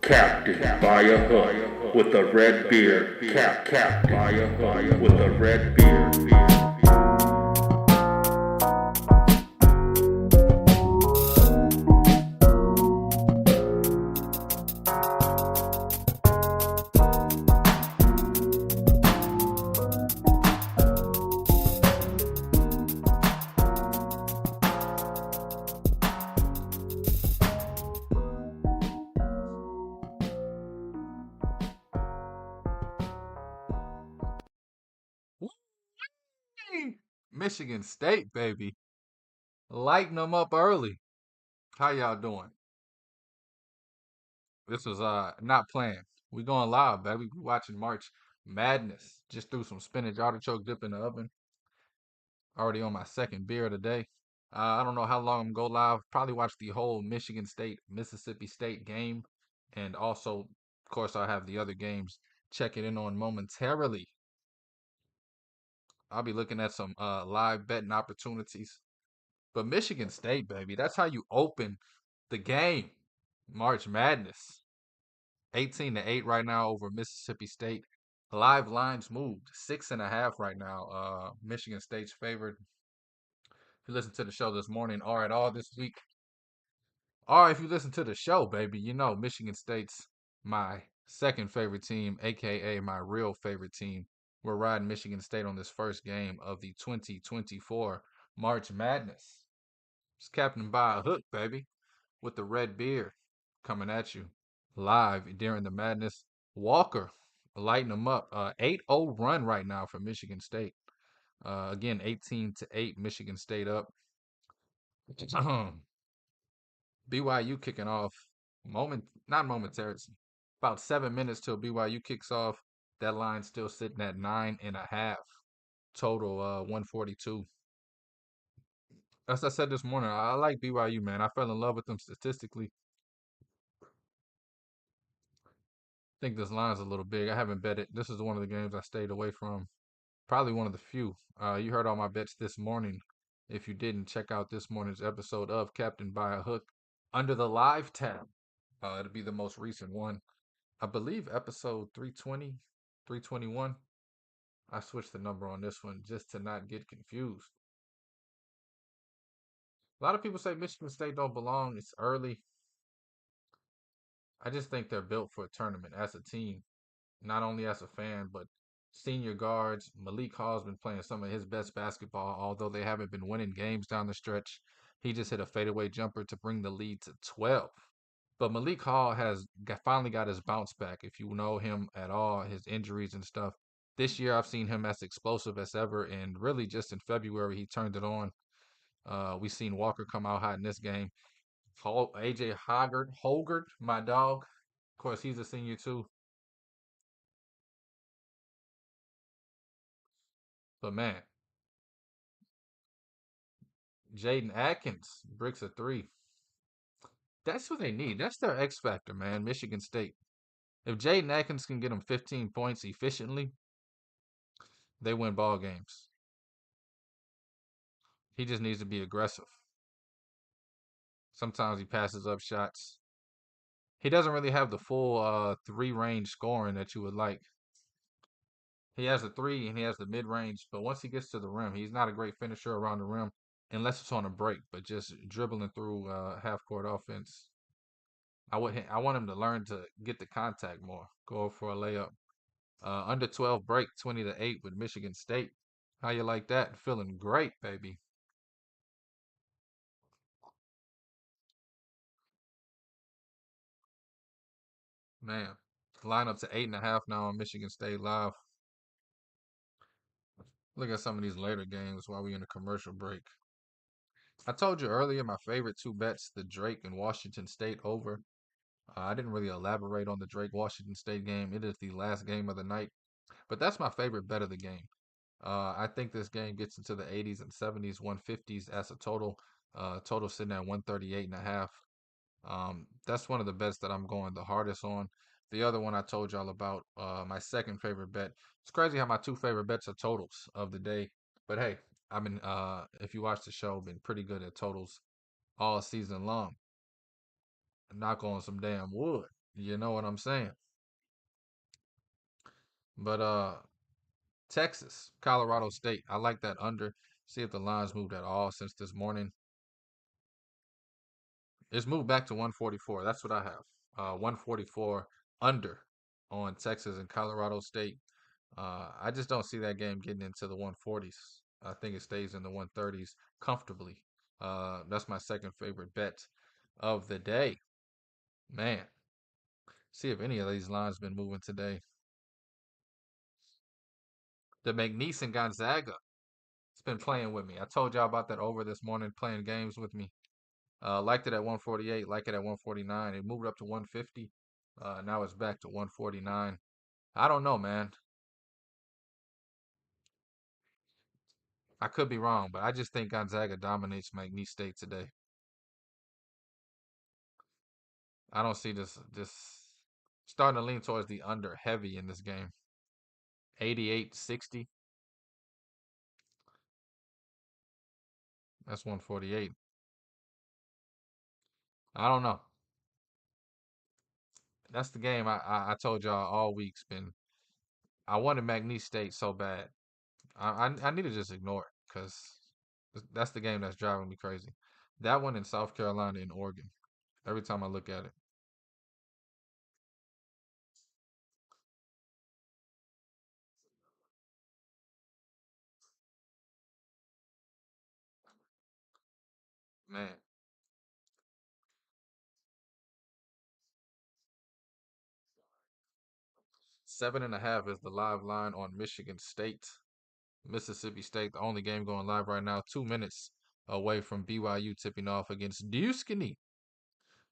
Captain by a hook with a red beard. Captain by a hook with a red beard. Whee! Michigan State, baby. Lighting them up early. How y'all doing? This was not planned. We going live, baby. We watching March Madness. Just threw some spinach artichoke dip in the oven. Already on my second beer of the day. I don't know how long I'm gonna go live. Probably watch the whole Michigan State, Mississippi State game. And also, of course, I'll have the other games checking in on momentarily. I'll be looking at some live betting opportunities. But Michigan State, baby, that's how you open the game. March Madness. 18-8 right now over Mississippi State. Live lines moved 6.5 right now. Michigan State's favored. If you listen to the show this morning or at all this week, or if you listen to the show, baby, you know Michigan State's my second favorite team, aka my real favorite team. We're riding Michigan State on this first game of the 2024 March Madness. It's Captain by a hook, baby, with the red beard coming at you live during the madness. Walker lighting them up. 8-0 run right now for Michigan State. Again, 18-8, Michigan State up. BYU kicking off not momentarily. About 7 minutes till BYU kicks off. That line's still sitting at 9.5. Total 142. As I said this morning, I like BYU, man. I fell in love with them statistically. Think this line's a little big. I haven't bet it. This is one of the games I stayed away from. Probably one of the few. You heard all my bets this morning. If you didn't, check out this morning's episode of Captain by a Hook under the live tab. It'll be the most recent one. I believe episode 320, 321. I switched the number on this one just to not get confused. A lot of people say Michigan State don't belong. It's early. I just think they're built for a tournament as a team, not only as a fan, but senior guards. Malik Hall's been playing some of his best basketball, although they haven't been winning games down the stretch. He just hit a fadeaway jumper to bring the lead to 12. But Malik Hall finally got his bounce back. If you know him at all, his injuries and stuff. This year, I've seen him as explosive as ever, and really just in February, he turned it on. We seen Walker come out hot in this game. AJ Hoggard, my dog. Of course, he's a senior too. But man, Jaden Atkins bricks a three. That's what they need. That's their X factor, man. Michigan State. If Jaden Atkins can get them 15 points efficiently, they win ball games. He just needs to be aggressive. Sometimes he passes up shots. He doesn't really have the full three range scoring that you would like. He has the three and he has the mid range, but once he gets to the rim, he's not a great finisher around the rim unless it's on a break. But just dribbling through half court offense, I want him to learn to get the contact more. Go for a layup. Under 12 break, 20-8 with Michigan State. How you like that? Feeling great, baby. Man, line up to 8.5 now on Michigan State Live. Look at some of these later games while we in the commercial break. I told you earlier my favorite two bets, the Drake and Washington State over. I didn't really elaborate on the Drake Washington State game. It is the last game of the night, but that's my favorite bet of the game. I think this game gets into the 80s and 70s, 150s as a total. Total sitting at 138.5. That's one of the bets that I'm going the hardest on. The other one I told y'all about, my second favorite bet. It's crazy how my two favorite bets are totals of the day. But hey, I've been, if you watch the show, been pretty good at totals all season long. Knock on some damn wood. You know what I'm saying? But Texas, Colorado State. I like that under. See if the lines moved at all since this morning. It's moved back to 144. That's what I have. 144 under on Texas and Colorado State. I just don't see that game getting into the 140s. I think it stays in the 130s comfortably. That's my second favorite bet of the day. Man, see if any of these lines been moving today. The McNeese and Gonzaga. It's been playing with me. I told y'all about that over this morning, playing games with me. Liked it at 148, like it at 149. It moved up to 150. Now it's back to 149. I don't know, man. I could be wrong, but I just think Gonzaga dominates McNeese State today. I don't see this starting to lean towards the under heavy in this game. 88-60. That's 148. I don't know. That's the game I told y'all all week's been. I wanted McNeese State so bad. I need to just ignore it because that's the game that's driving me crazy. That one in South Carolina and Oregon. Every time I look at it, man. 7.5 is the live line on Michigan State. Mississippi State, the only game going live right now, 2 minutes away from BYU tipping off against Duquesne.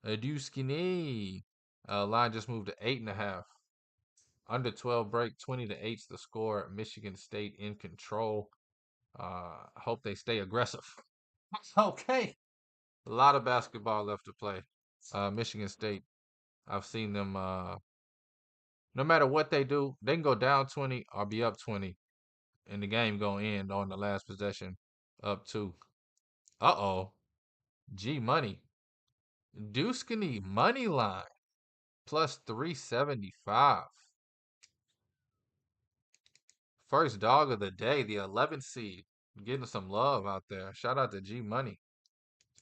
Duquesne. Line just moved to 8.5. Under 12 break, 20-8's the score. Michigan State in control. Hope they stay aggressive. Okay. A lot of basketball left to play. Michigan State, I've seen them, no matter what they do, they can go down 20 or be up 20, and the game going to end on the last possession up 2. Uh-oh. G Money. Duquesne money line plus 375. First dog of the day, the 11th seed. Getting some love out there. Shout out to G Money.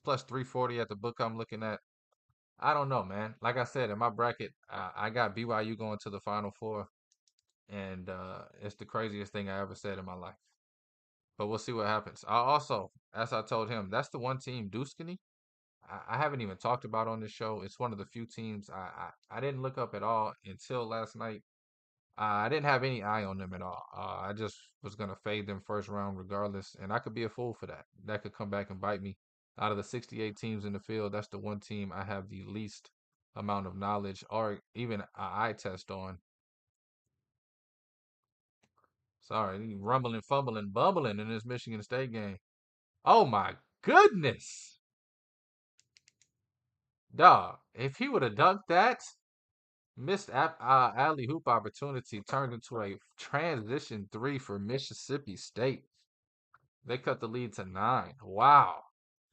Plus 340 at the book I'm looking at. I don't know, man. Like I said, in my bracket, I got BYU going to the Final Four. And it's the craziest thing I ever said in my life. But we'll see what happens. I also, as I told him, that's the one team, Duquesne, I haven't even talked about on this show. It's one of the few teams I didn't look up at all until last night. I didn't have any eye on them at all. I just was gonna fade them first round regardless, and I could be a fool for that. That could come back and bite me. Out of the 68 teams in the field, that's the one team I have the least amount of knowledge or even an eye test on. Sorry, rumbling, fumbling, bumbling in this Michigan State game. Oh my goodness, dog! If he would have dunked that. Missed alley hoop opportunity turned into a transition 3 for Mississippi State. They cut the lead to 9. Wow.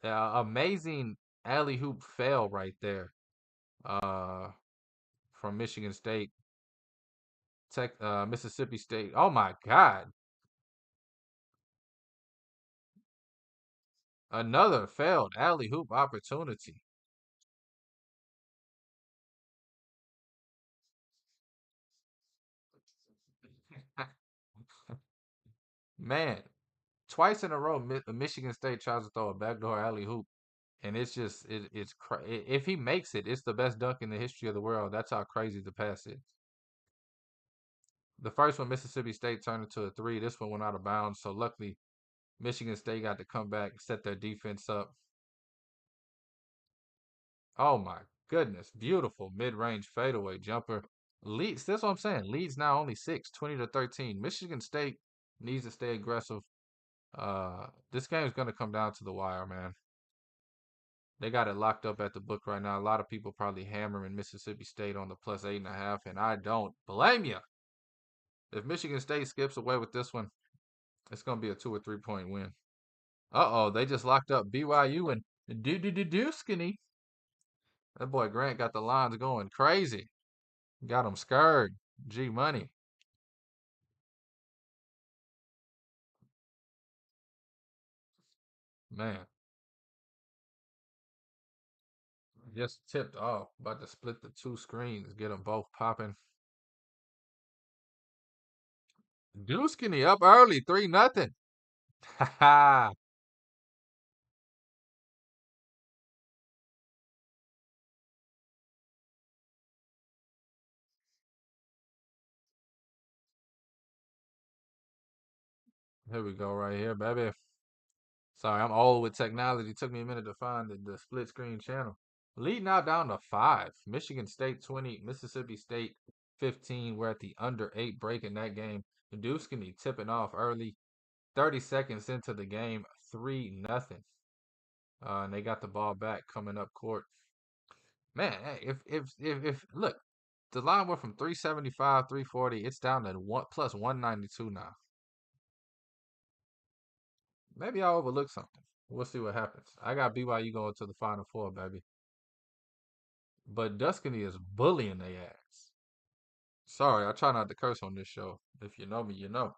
Amazing alley hoop fail right there from Michigan State. Mississippi State. Oh my God. Another failed alley hoop opportunity. Man, twice in a row, Michigan State tries to throw a backdoor alley hoop. And it's just if he makes it, it's the best dunk in the history of the world. That's how crazy the pass is. The first one, Mississippi State turned into a 3. This one went out of bounds. So luckily, Michigan State got to come back, set their defense up. Oh my goodness, beautiful mid-range fadeaway jumper. Leads. That's what I'm saying. Leads now only 6, 20-13. Michigan State needs to stay aggressive. This game is going to come down to the wire, man. They got it locked up at the book right now. A lot of people probably hammering Mississippi State on the plus 8.5, and I don't blame you. If Michigan State skips away with this one, it's gonna be a 2 or 3 point win. Uh-oh, they just locked up BYU and Duquesne. That boy Grant got the lines going crazy. Got him scared. G Money. Man, just tipped off. About to split the two screens. Get them both popping. Duskinny up early. 3-0. Ha ha. Here we go right here, baby. Sorry, I'm old with technology. Took me a minute to find the split screen channel. Lead now down to 5. Michigan State 20, Mississippi State 15. We're at the under 8 break in that game. Duskinny tipping off early. 30 seconds into the game, 3-0. And they got the ball back coming up court. Man, hey, if look, the line went from 375, 340. It's down to one plus 192 now. Maybe I overlooked something. We'll see what happens. I got BYU going to the Final Four, baby. But Duskany is bullying their ass. Sorry, I try not to curse on this show. If you know me, you know.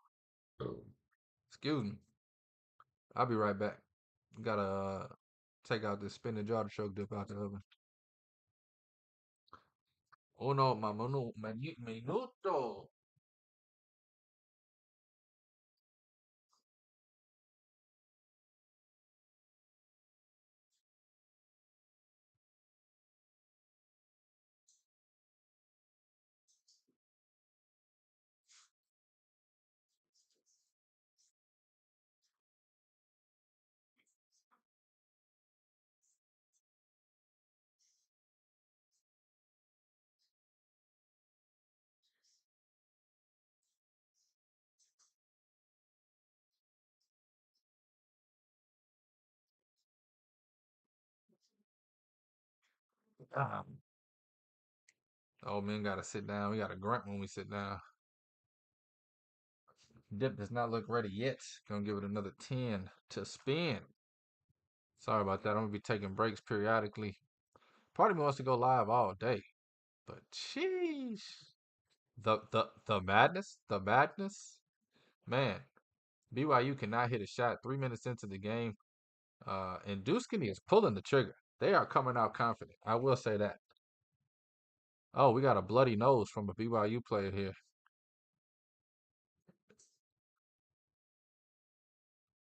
Excuse me. I'll be right back. Gotta take out this spinach artichoke dip out the oven. Minuto. Ah. Old men gotta sit down. We gotta grunt when we sit down. Dip does not look ready yet. Gonna give it another 10 to spin. Sorry about that. I'm gonna be taking breaks periodically. Part of me wants to go live all day, but sheesh. The madness, the madness, man. BYU cannot hit a shot 3 minutes into the game. And Duskany is pulling the trigger. They are coming out confident. I will say that. Oh, we got a bloody nose from a BYU player here.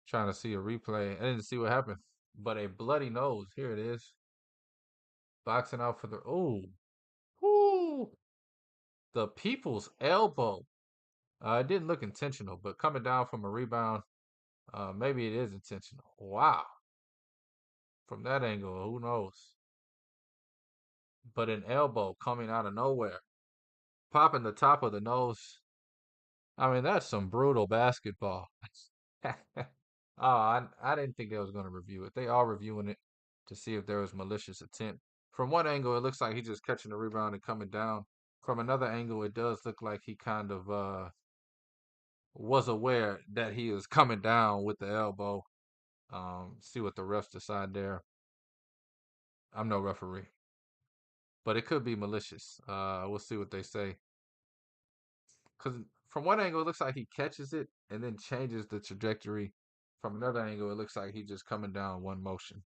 Trying to see a replay. I didn't see what happened, but a bloody nose. Here it is. Boxing out for the ooh, the people's elbow. It didn't look intentional, but coming down from a rebound, maybe it is intentional. Wow, from that angle, who knows? But an elbow coming out of nowhere, popping the top of the nose. I mean, that's some brutal basketball. Oh, I didn't think they was going to review it. They are reviewing it to see if there was malicious intent. From one angle, it looks like he's just catching the rebound and coming down. From another angle, it does look like he kind of was aware that he is coming down with the elbow. See what the refs decide there. I'm no referee, but it could be malicious. We'll see what they say. Because from one angle, it looks like he catches it and then changes the trajectory. From another angle, it looks like he's just coming down one motion.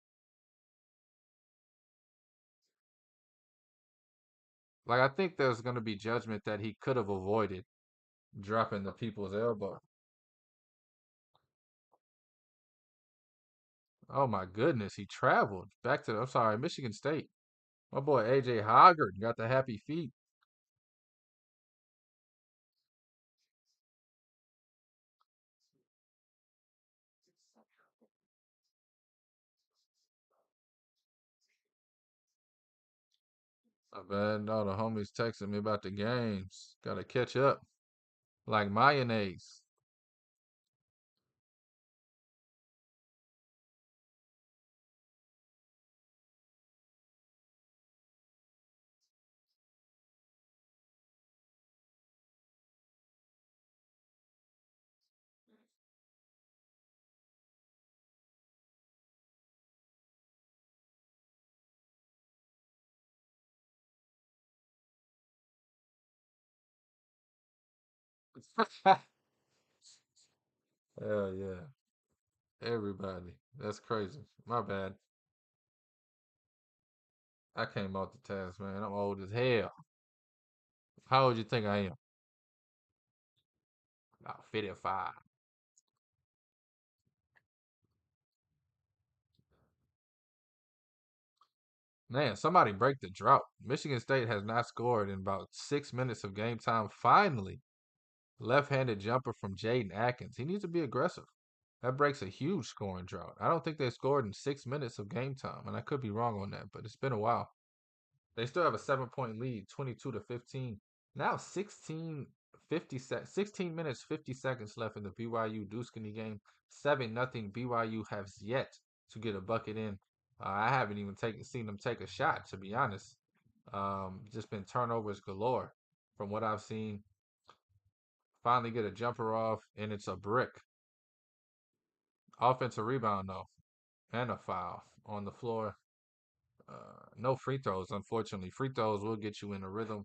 Like, I think there's going to be judgment that he could have avoided dropping the people's elbow. Oh my goodness, he traveled back to, I'm sorry, Michigan State. My boy AJ Hoggard got the happy feet. I bet all the homies texting me about the games. Gotta catch up. Like mayonnaise. Hell yeah. Everybody. That's crazy. My bad. I can't multitask, man. I'm old as hell. How old you think I am? About 55. Man, somebody break the drought. Michigan State has not scored in about 6 minutes of game time. Finally, left-handed jumper from Jaden Atkins. He needs to be aggressive. That breaks a huge scoring drought. I don't think they scored in 6 minutes of game time, and I could be wrong on that, but it's been a while. They still have a 7 point lead, 22-15. Now 16 minutes 50 seconds left in the BYU Duskany game. 7-0 BYU has yet to get a bucket in. I haven't even seen them take a shot, to be honest. Just been turnovers galore from what I've seen. Finally get a jumper off, and it's a brick. Offensive rebound, though, and a foul on the floor. No free throws, unfortunately. Free throws will get you in a rhythm.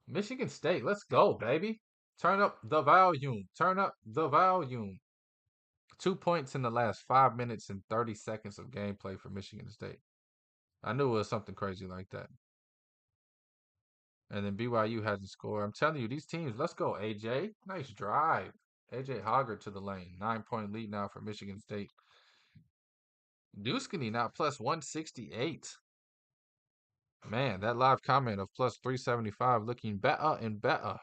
Michigan State, let's go, baby. Turn up the volume. Turn up the volume. 2 points in the last 5 minutes and 30 seconds of gameplay for Michigan State. I knew it was something crazy like that. And then BYU hasn't scored. I'm telling you, these teams, let's go, AJ. Nice drive. AJ Hoggard to the lane. 9 point lead now for Michigan State. Duskany now plus 168. Man, that live comment of plus 375 looking better and better.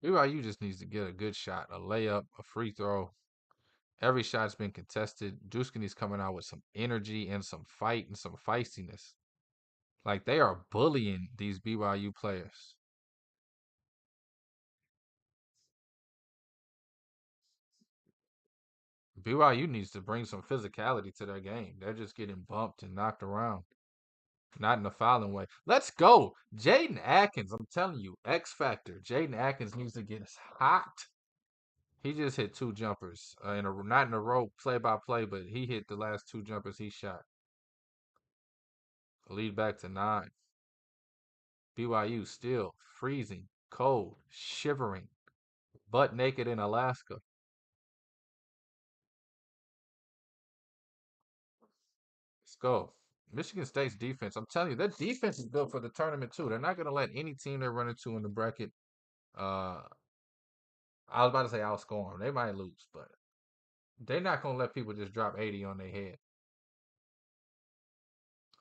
BYU just needs to get a good shot, a layup, a free throw. Every shot's been contested. Duskany's coming out with some energy and some fight and some feistiness. Like they are bullying these BYU players. BYU needs to bring some physicality to their game. They're just getting bumped and knocked around. Not in a fouling way. Let's go. Jaden Atkins, I'm telling you, X Factor. Jaden Atkins needs to get hot. He just hit two jumpers. Not in a row, play by play, but he hit the last two jumpers he shot. Lead back to 9. BYU still freezing, cold, shivering, butt naked in Alaska. Let's go. Michigan State's defense, I'm telling you, that defense is built for the tournament too. They're not going to let any team they run into in the bracket. I was about to say outscore them. They might lose, but they're not going to let people just drop 80 on their head.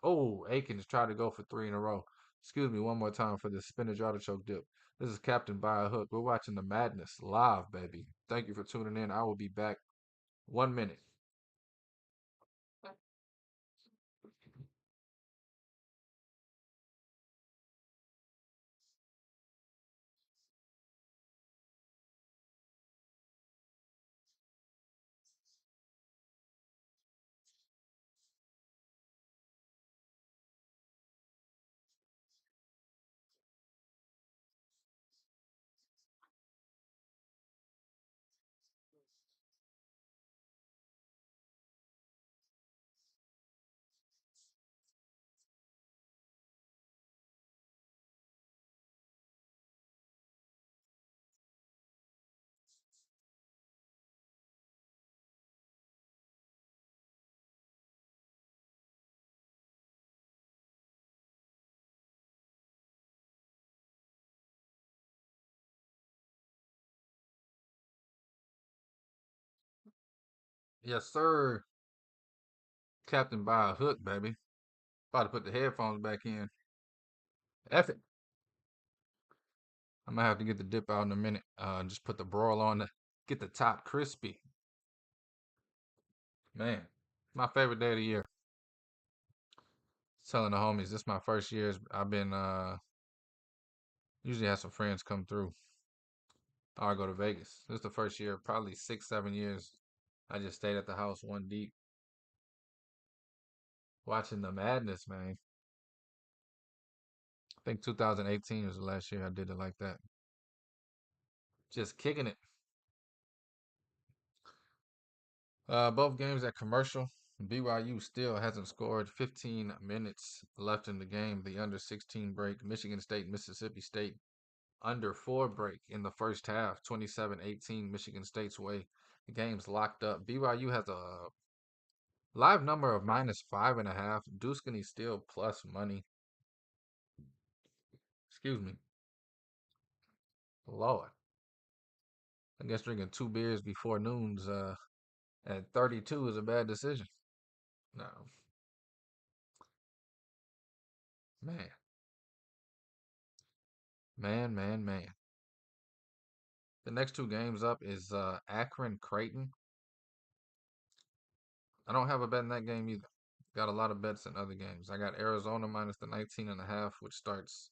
Oh, Aikens tried to go for 3 in a row. Excuse me one more time for the spinach artichoke dip. This is Captain By a Hook. We're watching the madness live, baby. Thank you for tuning in. I will be back 1 minute. Yes, sir. Captain By a Hook, baby. About to put the headphones back in. F it. I'm gonna have to get the dip out in a minute. Just put the broil on to get the top crispy. Man, my favorite day of the year. Telling the homies, this is my first year. I've been usually have some friends come through. Or I go to Vegas. This is the first year, probably 6, 7 years. I just stayed at the house one deep, watching the madness, man. I think 2018 was the last year I did it like that. Just kicking it. Both games at commercial. BYU still hasn't scored. 15 minutes left in the game. The under 16 break. Michigan State, Mississippi State under 4 break in the first half. 27-18 Michigan State's way. The game's locked up. BYU has a live number of -5.5. Duskany still plus money. Excuse me. Lord. I guess drinking 2 beers before noon's at 32 is a bad decision. No. Man. Man. The next 2 games up is Akron Creighton. I don't have a bet in that game either. Got a lot of bets in other games. I got Arizona minus the 19.5, which starts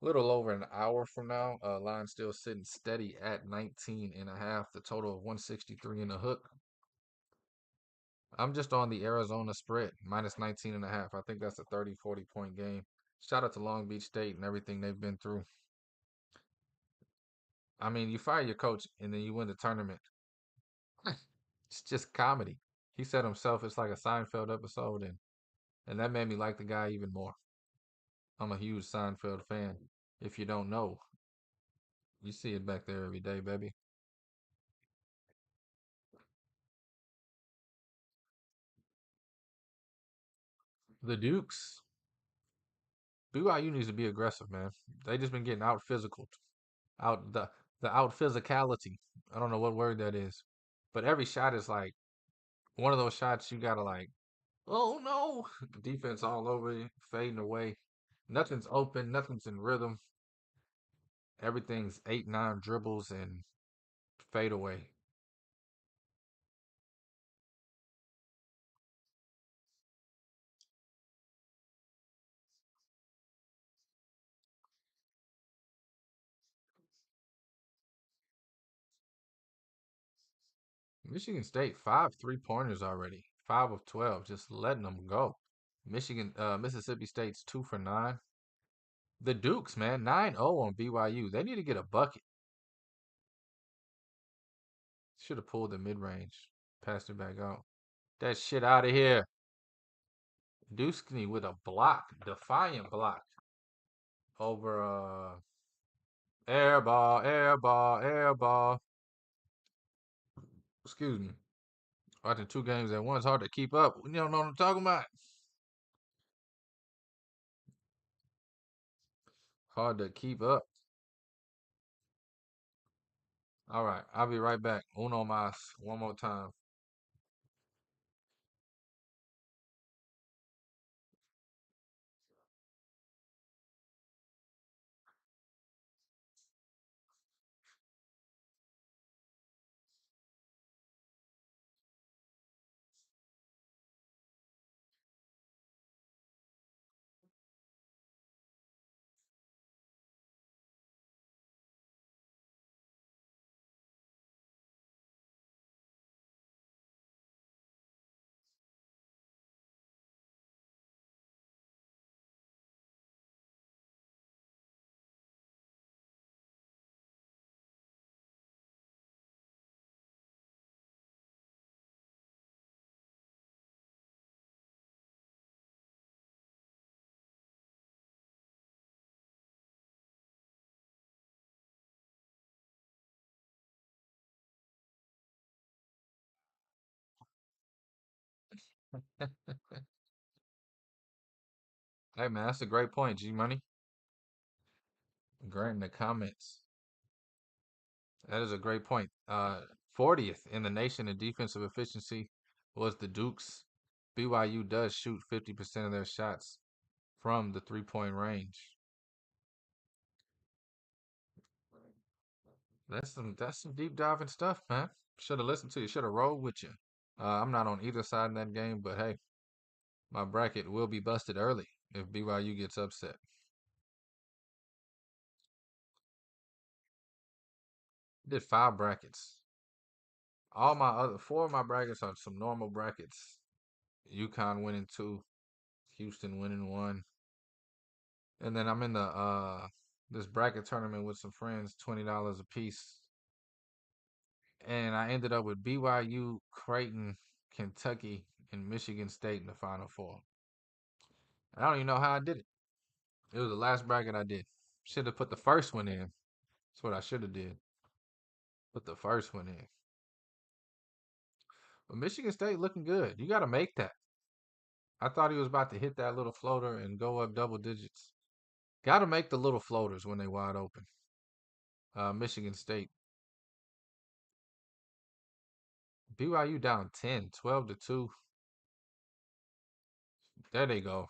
a little over an hour from now. Line still sitting steady at 19.5. The total of 163 in the hook. I'm just on the Arizona spread, minus 19.5. I think that's a 30, 40 point game. Shout out to Long Beach State and everything they've been through. I mean, you fire your coach and then you win the tournament. It's just comedy. He said himself it's like a Seinfeld episode, and that made me like the guy even more. I'm a huge Seinfeld fan. If you don't know, you see it back there every day, baby. The Dukes. BYU needs to be aggressive, man. They just been getting out physical, out the out physicality. I don't know what word that is, but every shot is like one of those shots you gotta like, oh no, defense all over you, fading away. Nothing's open, nothing's in rhythm. Everything's 8, 9 dribbles and fade away. Michigan State 5 3-pointers already, 5 of 12, just letting them go. Mississippi State's 2 for 9. The Dukes, man, 9-0 on BYU. They need to get a bucket. Should have pulled the mid range, passed it back out. That shit out of here. Duskny with a block, defiant block over air ball. Excuse me. Watching 2 games at once, hard to keep up. You don't know what I'm talking about. Hard to keep up. All right, I'll be right back. Uno mas, one more time. Hey man, that's a great point, G Money. Great in the comments. That is a great point. 40th in the nation in defensive efficiency was the Dukes. BYU does shoot 50% of their shots from the 3-point range. That's some deep diving stuff, man. Should have listened to you. Should have rolled with you. I'm not on either side in that game, but hey, my bracket will be busted early if BYU gets upset. Did 5 brackets. All my other 4 of my brackets are some normal brackets. UConn winning 2, Houston winning 1. And then I'm in the this bracket tournament with some friends, $20 a piece. And I ended up with BYU, Creighton, Kentucky, and Michigan State in the Final Four. I don't even know how I did it. It was the last bracket I did. Should have put the first one in. That's what I should have did. Put the first one in. But Michigan State looking good. You got to make that. I thought he was about to hit that little floater and go up double digits. Got to make the little floaters when they wide open. Michigan State. BYU down 10, 12-2. There they go.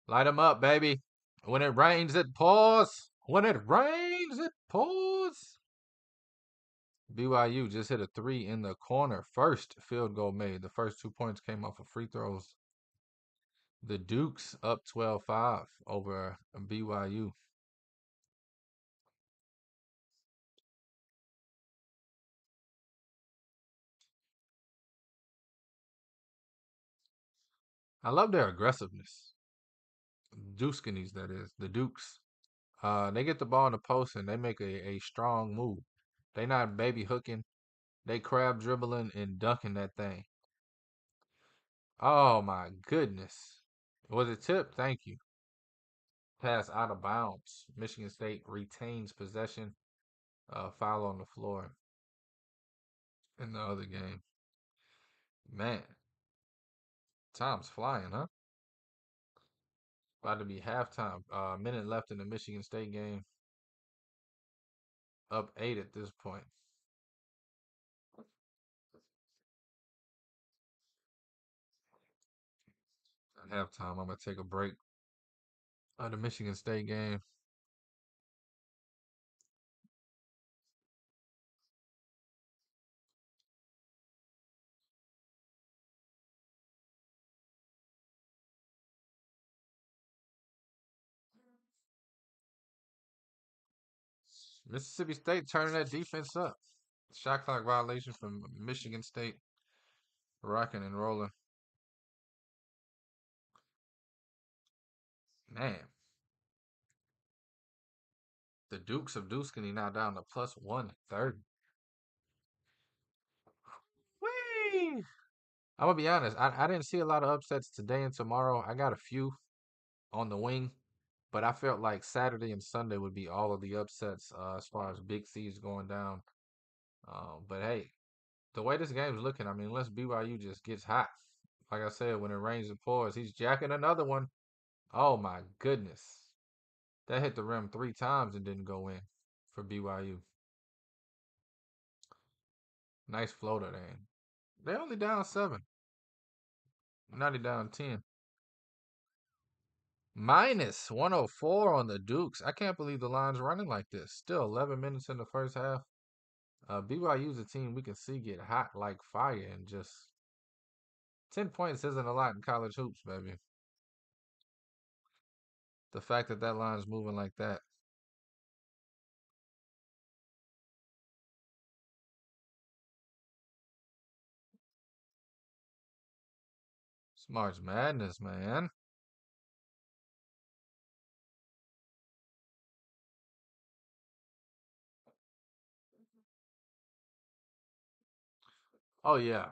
Light them up, baby. When it rains, it pours. When it rains, it pours. BYU just hit a 3 in the corner. First field goal made. The first 2 points came off of free throws. The Dukes up 12-5 over BYU. I love their aggressiveness. Dukeskinis, that is. The Dukes. They get the ball in the post and they make a strong move. They not baby hooking. They crab dribbling and dunking that thing. Oh my goodness. Was it tipped? Thank you. Pass out of bounds. Michigan State retains possession. Foul on the floor in the other game. Man, time's flying, huh? About to be halftime. Minute left in the Michigan State game. Up 8 at this point. At halftime, I'm gonna take a break of the Michigan State game. Mississippi State turning that defense up. Shot clock violation from Michigan State. Rocking and rolling. Man. The Dukes of Duskany now down to plus 130. Whee! I'm gonna be honest. I didn't see a lot of upsets today and tomorrow. I got a few on the wing, but I felt like Saturday and Sunday would be all of the upsets as far as big C's going down. But hey, the way this game's looking, I mean, unless BYU just gets hot, like I said, when it rains and pours, he's jacking another one. Oh my goodness, that hit the rim 3 times and didn't go in for BYU. Nice floater there. They only down 7. Now they down 10. Minus 104 on the Dukes. I can't believe the line's running like this. Still 11 minutes in the first half. BYU's a team we can see get hot like fire, and just 10 points isn't a lot in college hoops, baby. The fact that that line's moving like that. It's March Madness, man. Oh, yeah.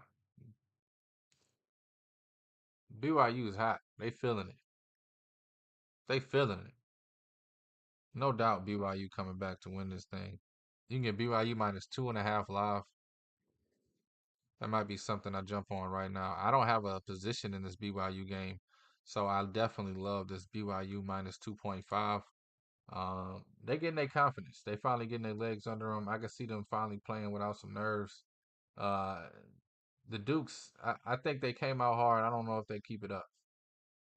BYU is hot. They feeling it. They feeling it. No doubt BYU coming back to win this thing. You can get BYU minus 2.5 live. That might be something I jump on right now. I don't have a position in this BYU game, so I definitely love this BYU minus 2.5. They getting their confidence. They finally getting their legs under them. I can see them finally playing without some nerves. Uh, the Dukes, I think they came out hard. I don't know if they keep it up.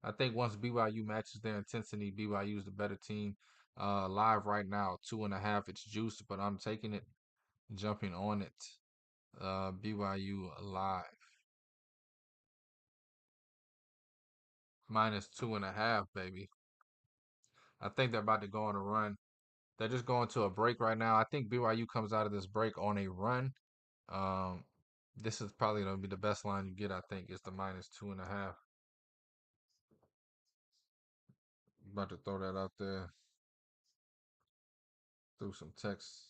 I think once BYU matches their intensity, BYU is the better team. Live right now, 2.5. It's juiced, but I'm taking it, jumping on it. BYU live. Minus 2.5, baby. I think they're about to go on a run. They're just going to a break right now. I think BYU comes out of this break on a run. Um, this is probably going to be the best line you get, I think, is the minus 2.5. About to throw that out there through some text.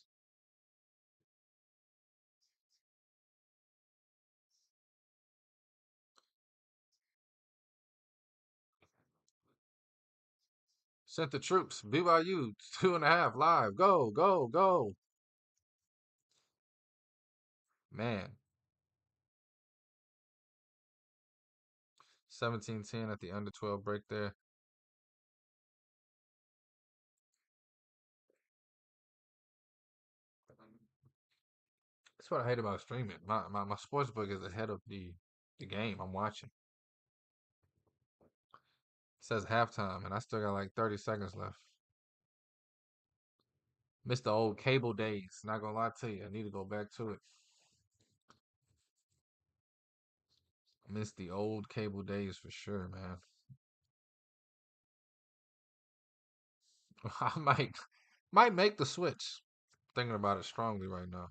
Sent the troops. BYU 2.5 live. Go, go, go. Man. 17-10 at the under 12 break there. That's what I hate about streaming. My sports book is ahead of the game I'm watching. It says halftime, and I still got like 30 seconds left. Miss the old cable days. Not gonna lie to you. I need to go back to it. Miss the old cable days for sure, man. I might make the switch. Thinking about it strongly right now.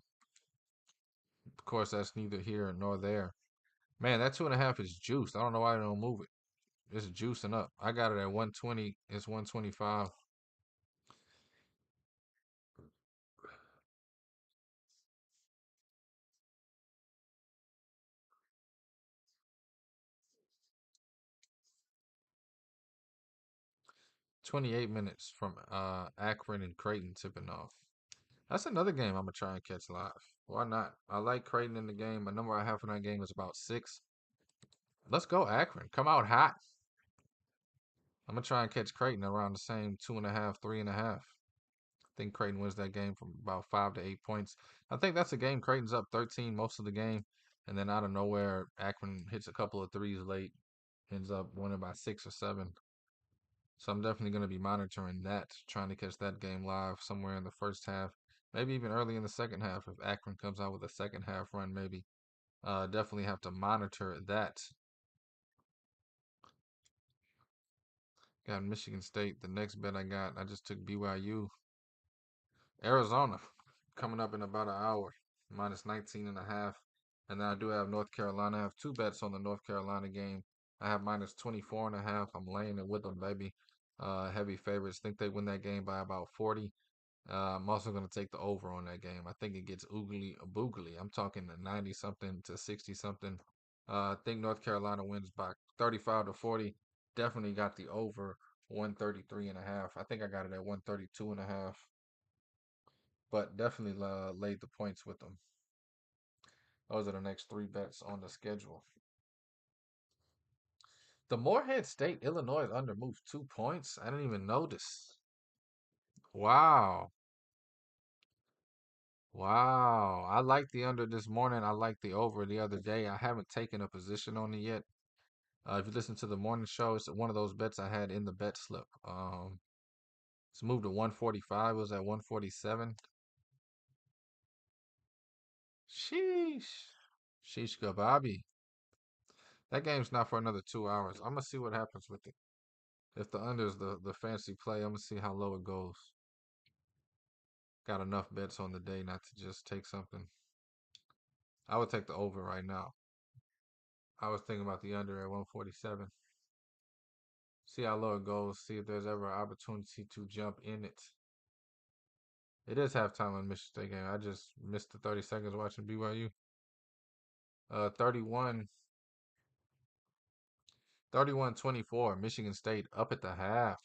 Of course, that's neither here nor there. Man, that 2.5 is juiced. I don't know why I don't move it. It's juicing up. I got it at 120. It's 125. 28 minutes from Akron and Creighton tipping off. That's another game I'm gonna try and catch live. Why not? I like Creighton in the game. The number I have for that game is about 6. Let's go, Akron. Come out hot. I'm gonna try and catch Creighton around the same 2.5, 3.5. I think Creighton wins that game from about 5 to 8 points. I think that's a game Creighton's up 13 most of the game, and then out of nowhere, Akron hits a couple of threes late, ends up winning by 6 or 7. So I'm definitely going to be monitoring that, trying to catch that game live somewhere in the first half, maybe even early in the second half if Akron comes out with a second half run, maybe. Definitely have to monitor that. Got Michigan State. The next bet I just took BYU. Arizona coming up in about an hour, minus 19.5. And then I do have North Carolina. I have 2 bets on the North Carolina game. I have minus 24.5. I'm laying it with them, baby. Heavy favorites. Think they win that game by about 40. I'm also going to take the over on that game. I think it gets oogly boogly. I'm talking 90 something to 60 something. I think North Carolina wins by 35 to 40. Definitely got the over 133.5. I think I got it at 132.5. But definitely laid the points with them. Those are the next 3 bets on the schedule. The Morehead State Illinois under moved 2 points. I didn't even notice. Wow. Wow. I like the under this morning. I like the over the other day. I haven't taken a position on it yet. If you listen to the morning show, it's one of those bets I had in the bet slip. It's moved to 145. It was at 147. Sheesh. Sheesh kababi. That game's not for another 2 hours. I'm gonna see what happens with it. If the under is the fancy play, I'm gonna see how low it goes. Got enough bets on the day not to just take something. I would take the over right now. I was thinking about the under at 147. See how low it goes. See if there's ever an opportunity to jump in it. It is halftime on Michigan State game. I just missed the 30 seconds watching BYU. 31 24. Michigan State up at the half.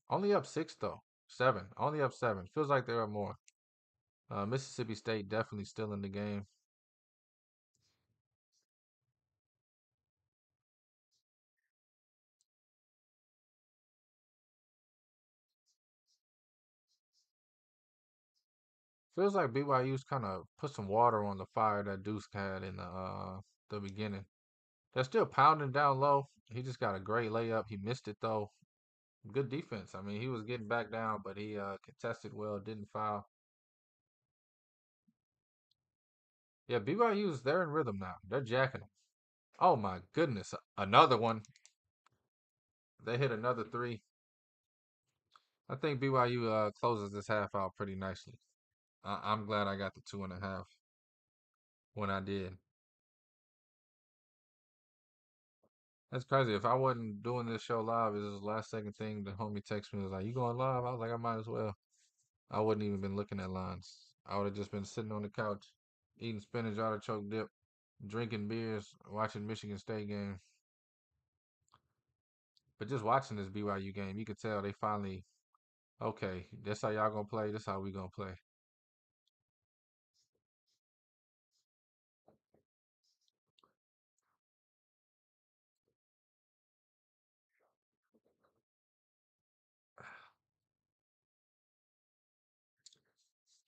Only up 6 though. 7. Only up 7. Feels like there are more. Mississippi State definitely still in the game. Feels like BYU's kind of put some water on the fire that Deuce had in the beginning. They're still pounding down low. He just got a great layup. He missed it though. Good defense. I mean, he was getting back down, but he contested well, didn't foul. Yeah, BYU's they're in rhythm now. They're jacking them. Oh my goodness, another one. They hit another 3. I think BYU closes this half out pretty nicely. I'm glad I got the 2.5 when I did. That's crazy. If I wasn't doing this show live, this is the last second thing the homie texted me was like, "You going live?" I was like, "I might as well." I wouldn't even been looking at lines. I would have just been sitting on the couch, eating spinach artichoke dip, drinking beers, watching Michigan State game. But just watching this BYU game, you could tell they finally Okay, that's how y'all gonna play. That's how we gonna play.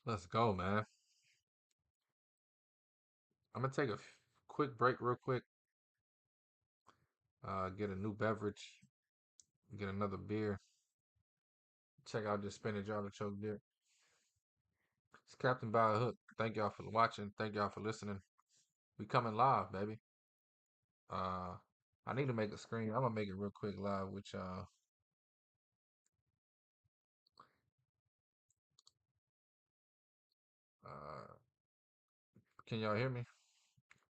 Let's go, man. I'm gonna take a quick break, real quick. Get a new beverage. Get another beer. Check out this spinach artichoke dip. It's Captain by a Hook. Thank y'all for watching. Thank y'all for listening. We coming live, baby. Uh, I need to make a screen. I'm gonna make it real quick live with y'all. Uh, can y'all hear me?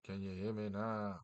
Can you hear me now?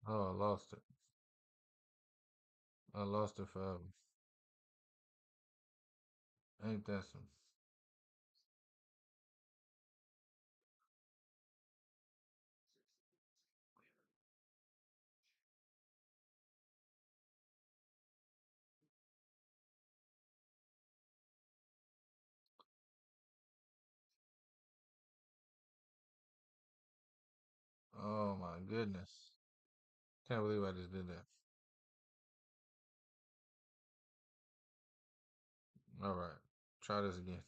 Oh, I lost it. I lost it forever. Ain't that some? Oh my goodness. Can't believe I just did that. All right. Try this again.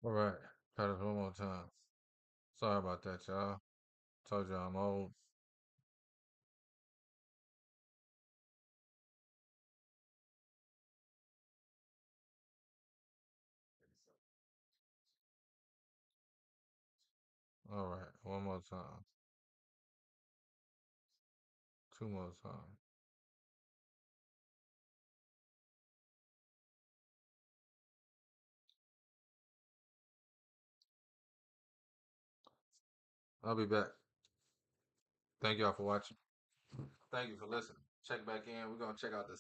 All right. Try this one more time. Sorry about that, y'all. Told y'all I'm old. All right. One more time. Two more times. I'll be back. Thank y'all for watching. Thank you for listening. Check back in. We're gonna check out the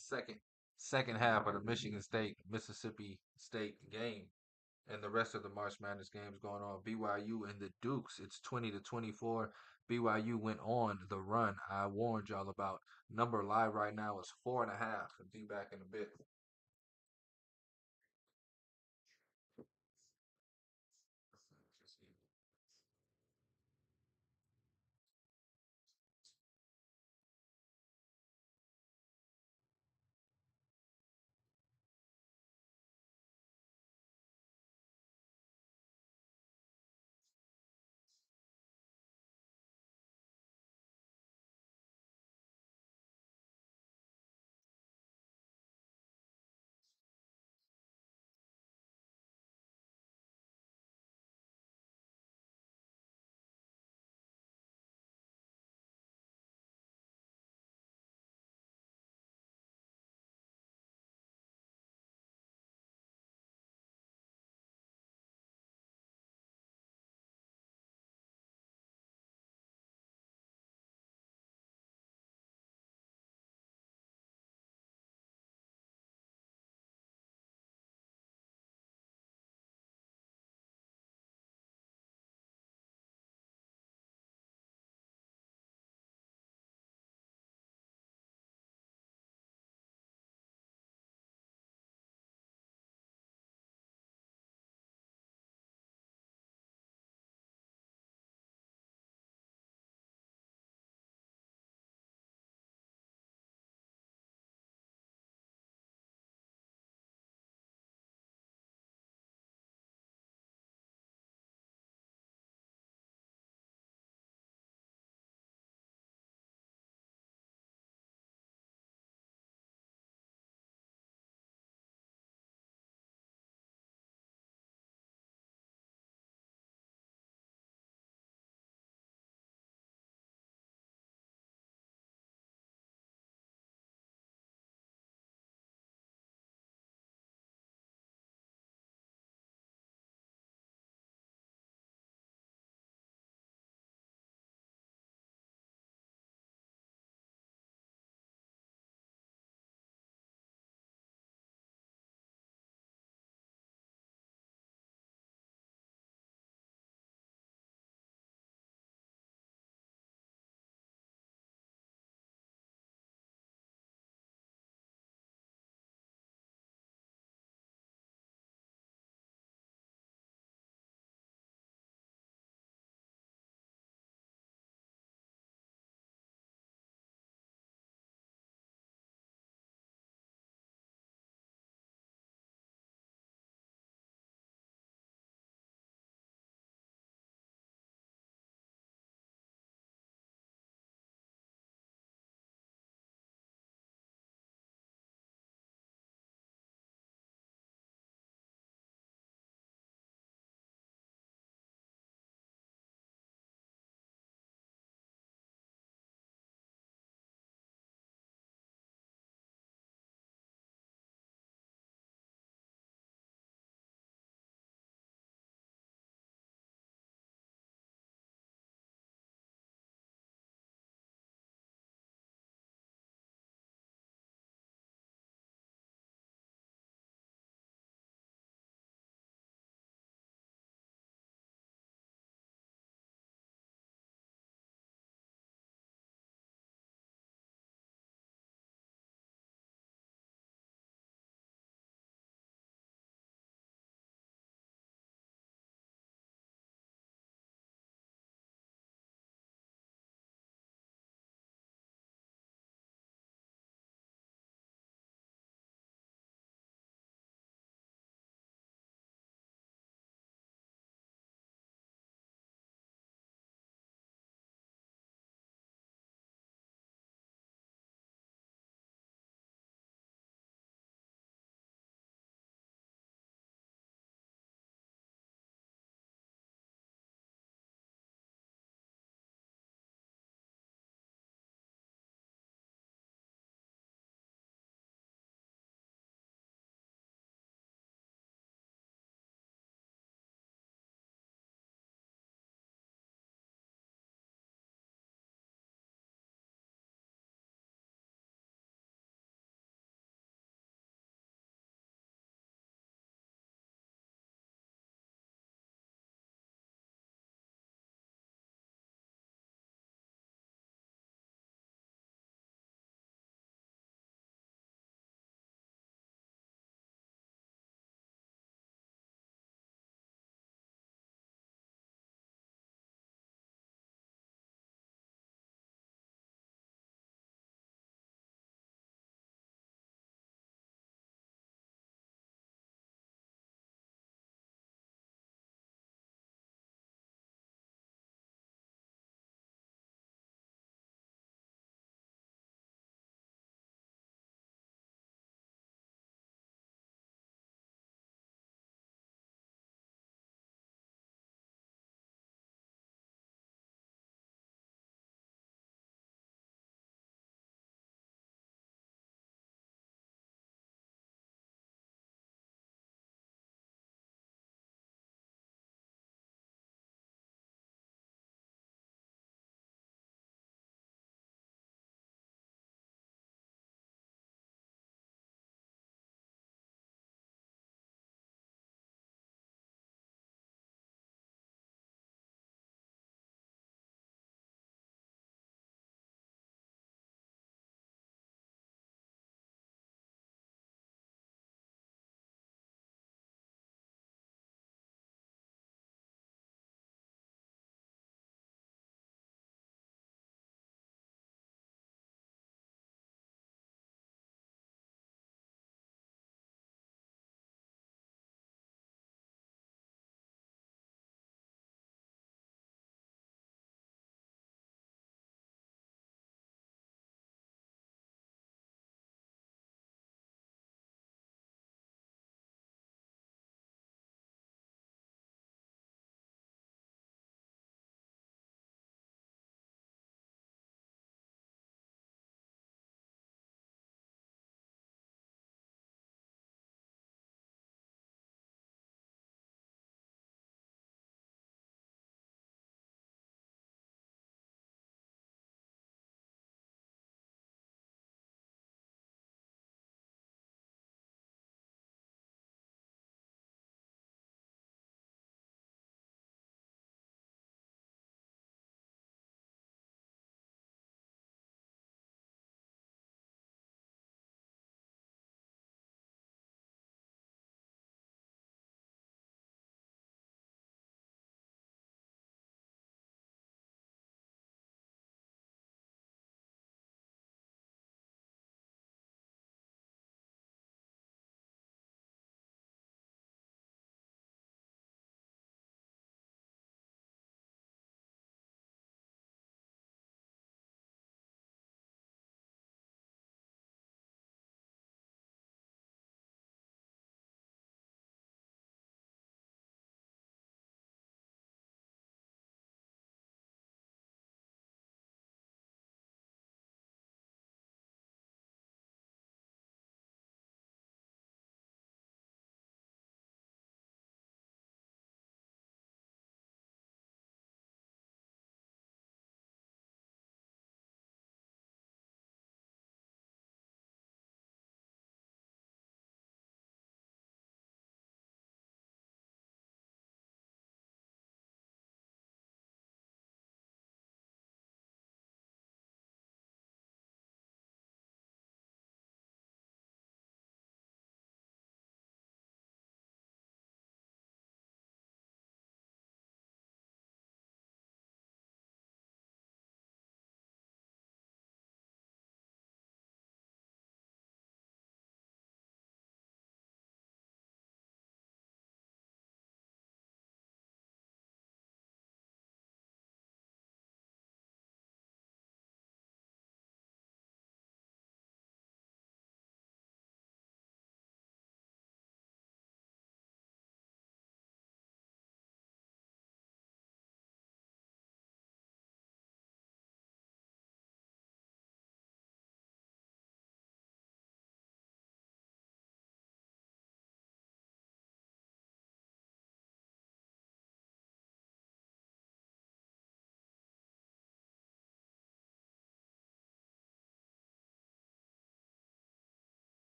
second half of the Michigan State Mississippi State game and the rest of the March Madness games going on. BYU and the Dukes. It's 20-24. BYU went on the run I warned y'all about. Number live right now is 4.5. And be back in a bit.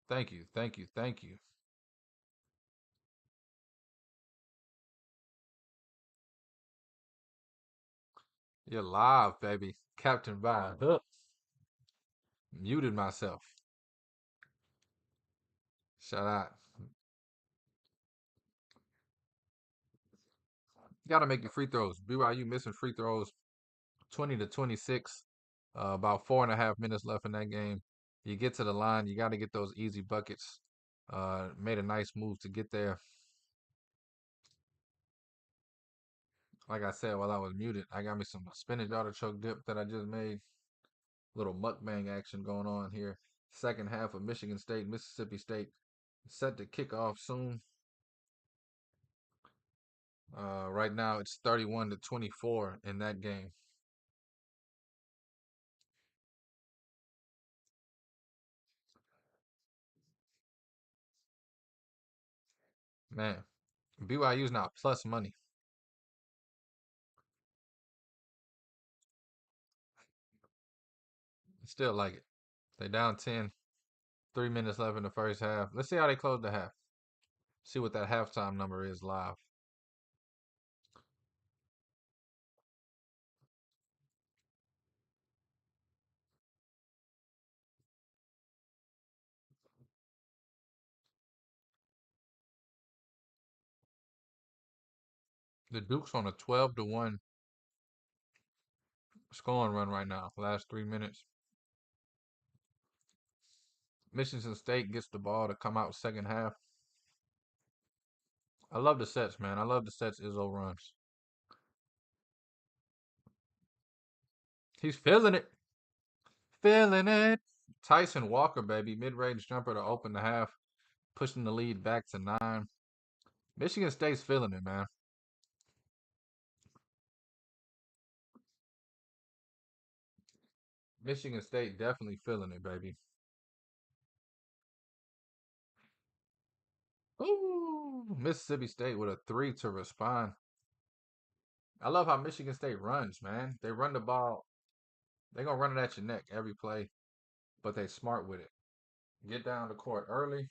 Thank you. Thank you. Thank you. You're live, baby. Captain by a hook. Muted myself. Shout out. You gotta make your free throws. BYU missing free throws 20 to 26. About 4.5 minutes left in that game. You get to the line, you got to get those easy buckets. Made a nice move to get there. Like I said while I was muted, I got me some spinach artichoke dip that I just made. Little mukbang action going on here. Second half of Michigan State, Mississippi State set to kick off soon. Right now it's 31 to 24 in that game. Man, BYU's now plus money. Still like it. They down 10. 3 minutes left in the first half. Let's see how they close the half. See what that halftime number is live. The Duke's on a 12 to 1 scoring run right now. Last 3 minutes. Michigan State gets the ball to come out second half. I love the sets, man. I love the sets Izzo runs. He's feeling it. Feeling it. Tyson Walker, baby. Mid-range jumper to open the half. Pushing the lead back to 9. Michigan State's feeling it, man. Michigan State definitely feeling it, baby. Ooh, Mississippi State with a 3 to respond. I love how Michigan State runs, man. They run the ball. They're going to run it at your neck every play, but they smart with it. Get down the court early,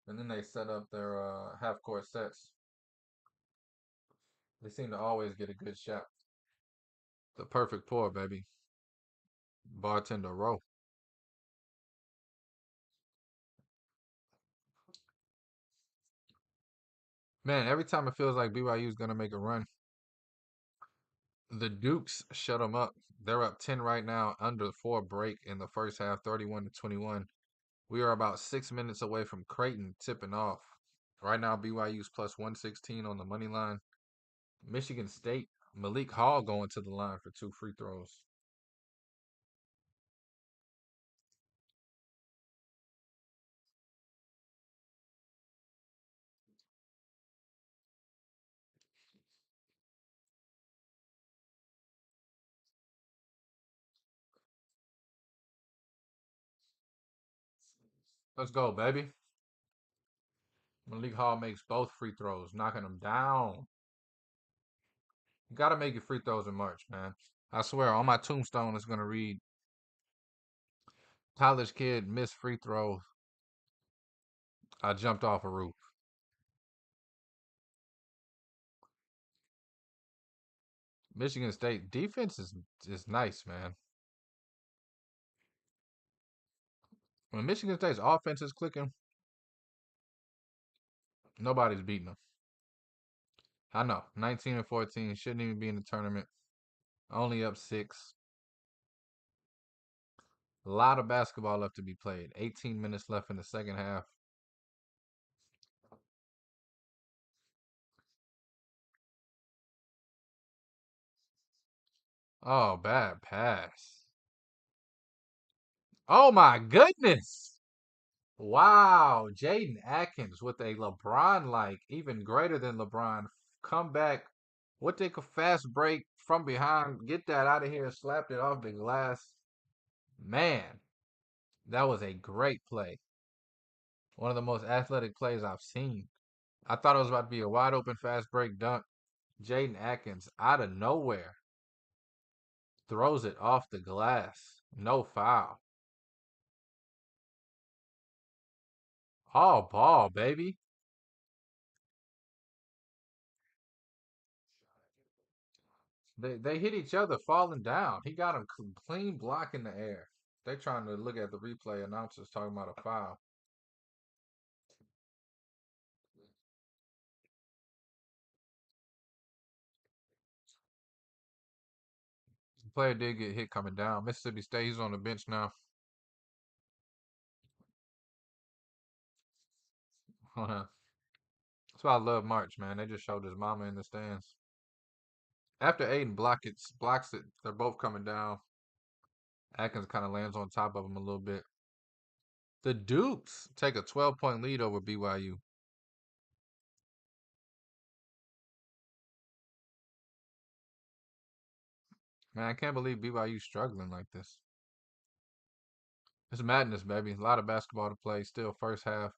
and then they set up their half-court sets. They seem to always get a good shot. The perfect pour, baby. Bartender row. Man, every time it feels like BYU is going to make a run, the Dukes shut them up. They're up 10 right now, under 4 break in the first half, 31 to 21. We are about 6 minutes away from Creighton tipping off. Right now, BYU's plus 116 on the money line. Michigan State, Malik Hall going to the line for 2 free throws. Let's go, baby. Malik Hall makes both free throws, knocking them down. You got to make your free throws in March, man. I swear, on my tombstone, it's going to read college kid missed free throw. I jumped off a roof. Michigan State defense is nice, man. When Michigan State's offense is clicking, nobody's beating them. I know, 19 and 14 shouldn't even be in the tournament. Only up 6. A lot of basketball left to be played. 18 minutes left in the second half. Oh, bad pass. Oh my goodness. Wow. Jaden Atkins with a LeBron like, even greater than LeBron. Come back. What take a fast break from behind. Get that out of here. Slapped it off the glass. Man, that was a great play. One of the most athletic plays I've seen. I thought it was about to be a wide open fast break dunk. Jaden Atkins out of nowhere throws it off the glass. No foul. All ball, baby. They hit each other falling down. He got him clean block in the air. They trying to look at the replay announcers talking about a foul. The player did get hit coming down. Mississippi State, he's on the bench now. That's why I love March, man. They just showed his mama in the stands. After Aiden blocks it, they're both coming down. Atkins kind of lands on top of him a little bit. The Dukes take a 12-point lead over BYU. Man, I can't believe BYU struggling like this. It's madness, baby. A lot of basketball to play. Still first half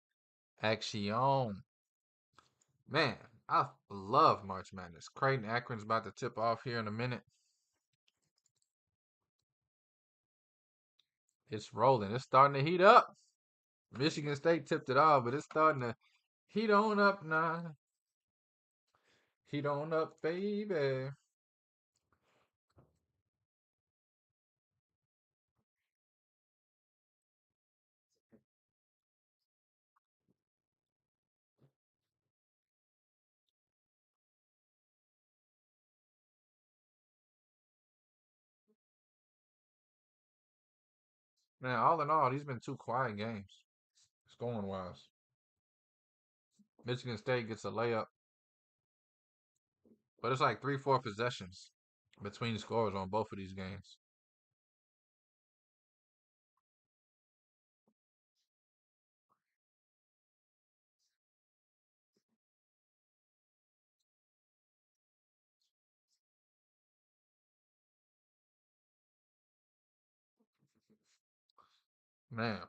action. Man, I love March Madness. Creighton Akron's about to tip off here in a minute. It's rolling. It's starting to heat up. Michigan State tipped it off, but it's starting to heat on up now. Heat on up, baby. Man, all in all, these been two quiet games, scoring wise. Michigan State gets a layup, but it's like 3-4 possessions between scores on both of these games. Man,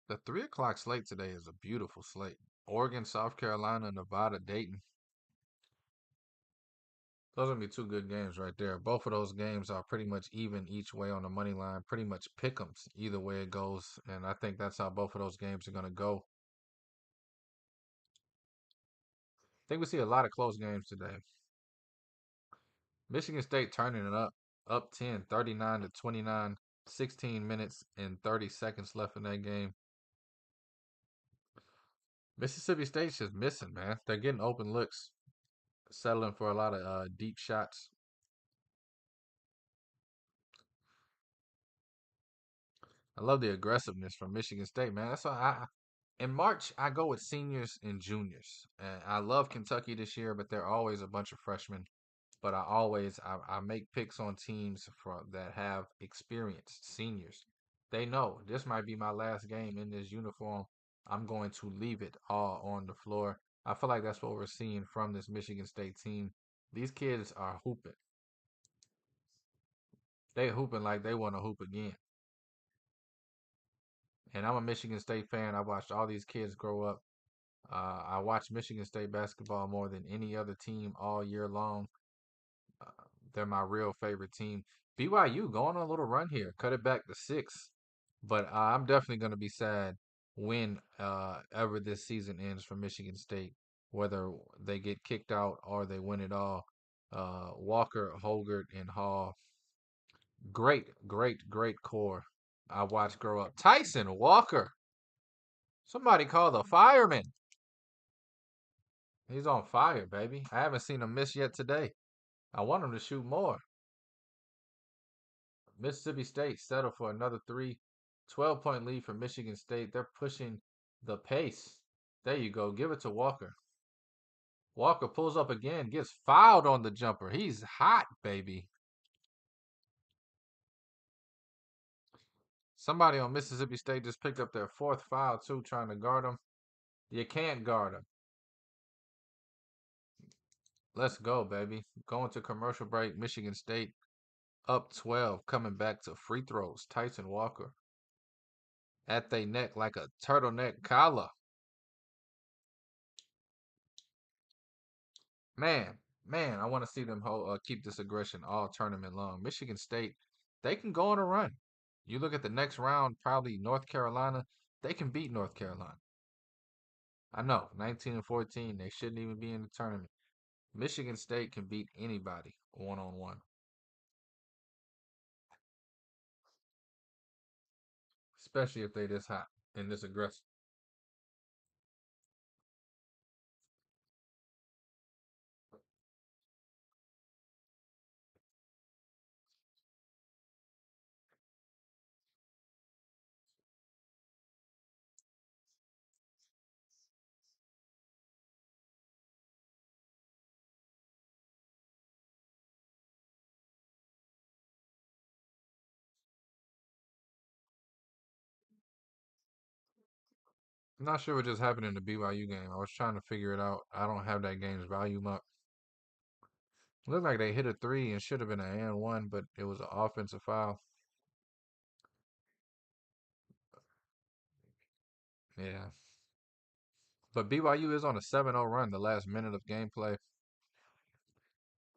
the 3 o'clock slate today is a beautiful slate. Oregon, South Carolina, Nevada, Dayton. Those are gonna be two good games right there. Both of those games are pretty much even each way on the money line, pretty much pick'ems either way it goes, and I think that's how both of those games are gonna go. I think we see a lot of close games today. Michigan State turning it up 10, 39 to 29, 16 minutes and 30 seconds left in that game. Mississippi State's just missing, man. They're getting open looks, settling for a lot of deep shots. I love the aggressiveness from Michigan State, man. That's why in March I go with seniors and juniors. And I love Kentucky this year, but they're always a bunch of freshmen. But I make picks on teams that have experienced seniors. They know this might be my last game in this uniform. I'm going to leave it all on the floor. I feel like that's what we're seeing from this Michigan State team. These kids are hooping. They hooping like they want to hoop again. And I'm a Michigan State fan. I watched all these kids grow up. I watch Michigan State basketball more than any other team all year long. Uh, they're my real favorite team. BYU going on a little run here, cut it back to 6. But I'm definitely going to be sad when ever this season ends for Michigan State, whether they get kicked out or they win it all. Walker, Holgert, and Hall, great, great, great core. I watched grow up. Tyson Walker, somebody call the fireman. He's on fire, baby. I haven't seen him miss yet today. I want him to shoot more. Mississippi State settled for another 3. 12-point lead for Michigan State. They're pushing the pace. There you go. Give it to Walker. Walker pulls up again, gets fouled on the jumper. He's hot, baby. Somebody on Mississippi State just picked up their 4th foul, too, trying to guard him. You can't guard him. Let's go, baby. Going to commercial break. Michigan State up 12, coming back to free throws. Tyson Walker at their neck like a turtleneck collar. Man, man, I want to see them keep this aggression all tournament long. Michigan State, they can go on a run. You look at the next round, probably North Carolina, they can beat North Carolina. I know, 19 and 14, they shouldn't even be in the tournament. Michigan State can beat anybody one on one, especially if they this hot and this aggressive. I'm not sure what just happened in the BYU game. I was trying to figure it out. I don't have that game's volume up. Looked like they hit a three and should have been an and one, but it was an offensive foul. Yeah. But BYU is on a 7-0 run the last minute of gameplay.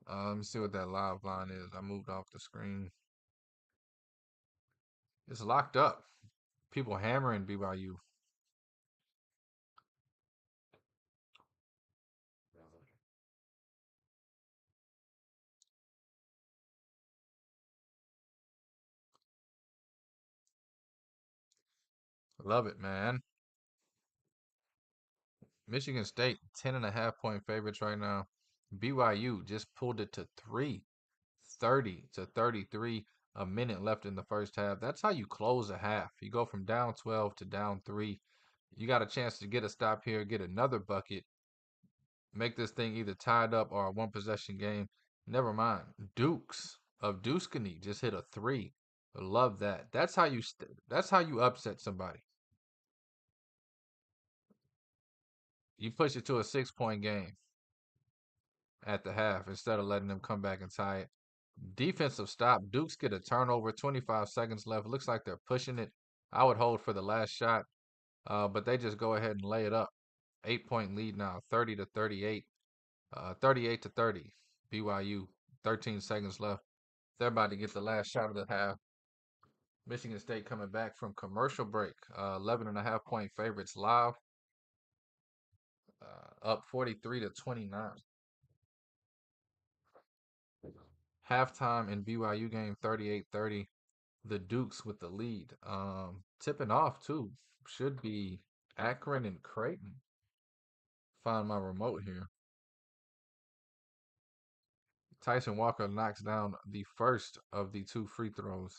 Let me see what that live line is. I moved off the screen. It's locked up. People hammering BYU. Love it, man. Michigan State, 10.5 point favorites right now. BYU just pulled it to 3, 30-33. A minute left in the first half. That's how you close a half. You go from down 12 to down 3. You got a chance to get a stop here, get another bucket, make this thing either tied up or a one possession game. Never mind. Dukes of Duskany just hit a three. Love that. That's how you upset somebody. You push it to a 6 point game at the half instead of letting them come back and tie it. Defensive stop. Dukes get a turnover. 25 seconds left. Looks like they're pushing it. I would hold for the last shot, but they just go ahead and lay it up. 8 point lead now. 30-38. 38-30. BYU. 13 seconds left. They're about to get the last shot of the half. Michigan State coming back from commercial break. 11.5 point favorites live. Up 43-29. Halftime in BYU game 38-30. The Dukes with the lead. Tipping off too. Should be Akron and Creighton. Find my remote here. Tyson Walker knocks down the first of the two free throws.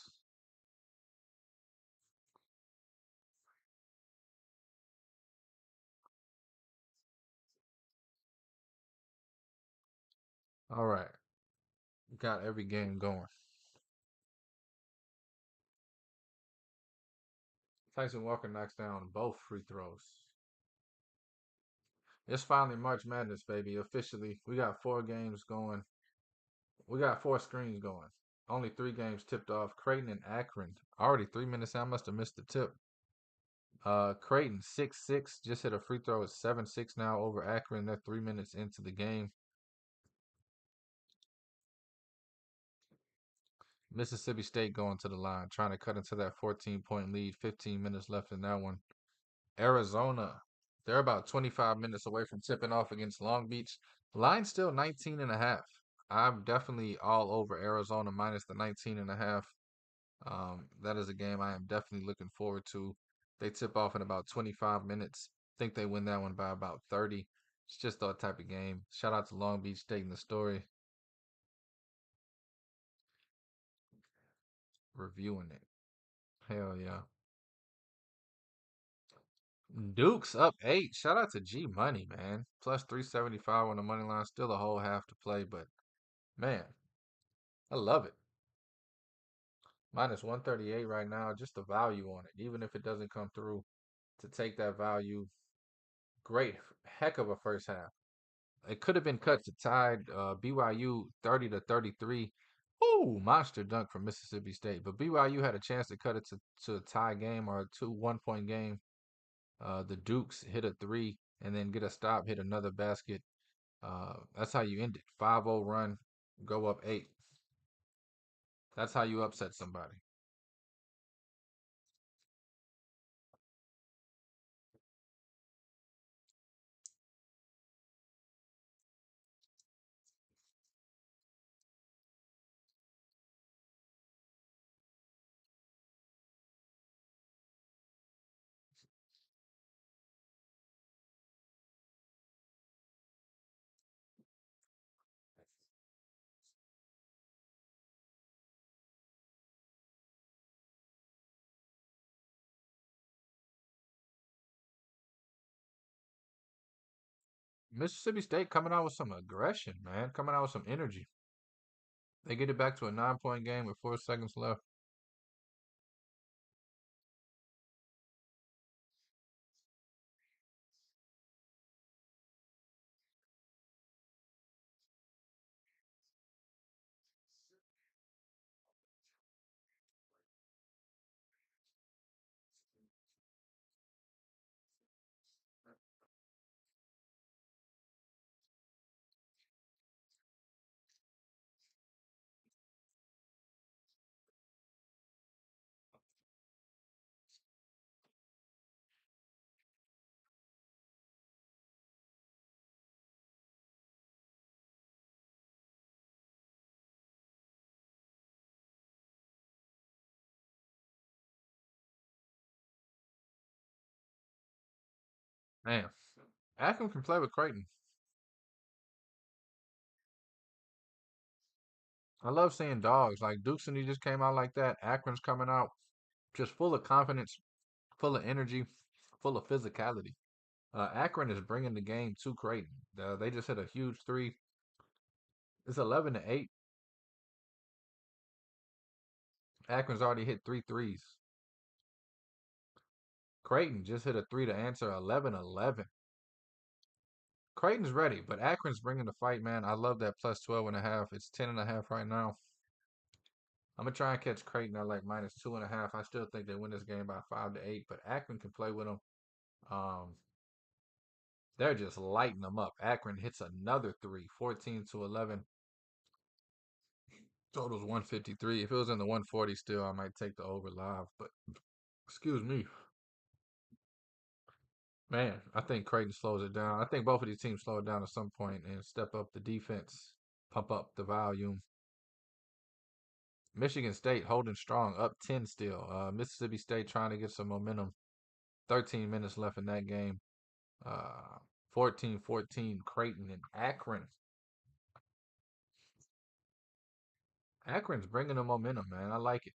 All right. Got every game going. Tyson Walker knocks down both free throws. It's finally March Madness, baby. Officially, we got 4 games going. We got 4 screens going. Only 3 games tipped off. Creighton and Akron. Already 3 minutes in. I must have missed the tip. Creighton 6-6 just hit a free throw. It's 7-6 now over Akron. They're 3 minutes into the game. Mississippi State going to the line, trying to cut into that 14 point lead. 15 minutes left in that one. Arizona, they're about 25 minutes away from tipping off against Long Beach. Line still 19.5. I'm definitely all over Arizona minus the 19.5. That is a game I am definitely looking forward to. They tip off in about 25 minutes. Think they win that one by about 30. It's just that type of game. Shout out to Long Beach State in the story. Reviewing it. Hell yeah. Duke's up 8. Shout out to G Money, man. Plus 375 on the money line. Still a whole half to play, but man, I love it. Minus 138 right now. Just the value on it. Even if it doesn't come through, to take that value, great. Heck of a first half. It could have been cut to tied BYU 30-33. Ooh, monster dunk from Mississippi State. But BYU had a chance to cut it to a tie game or a 2 1 point game. The Dukes hit a three and then get a stop, hit another basket. That's how you end it. 5-0 run, go up 8. That's how you upset somebody. Mississippi State coming out with some aggression, man. Coming out with some energy. They get it back to a 9-point game with 4 seconds left. Man, Akron can play with Creighton. I love seeing dogs like Duke and he just came out like that. Akron's coming out just full of confidence, full of energy, full of physicality. Akron is bringing the game to Creighton. They just hit a huge three. It's 11-8. Akron's already hit 3 threes. Creighton just hit a 3 to answer 11-11. Creighton's ready, but Akron's bringing the fight, man. I love that plus 12.5. It's 10.5 right now. I'm gonna try and catch Creighton at like minus 2.5. I still think they win this game by 5-8, but Akron can play with them. Um, they're just lighting them up. Akron hits another three, 14-11. Total's 153. If it was in the 140 still, I might take the over live, but excuse me. Man, I think Creighton slows it down. I think both of these teams slow it down at some point and step up the defense, pump up the volume. Michigan State holding strong, up 10 still. Mississippi State trying to get some momentum. 13 minutes left in that game. 14-14, Creighton and Akron. Akron's bringing the momentum, man. I like it.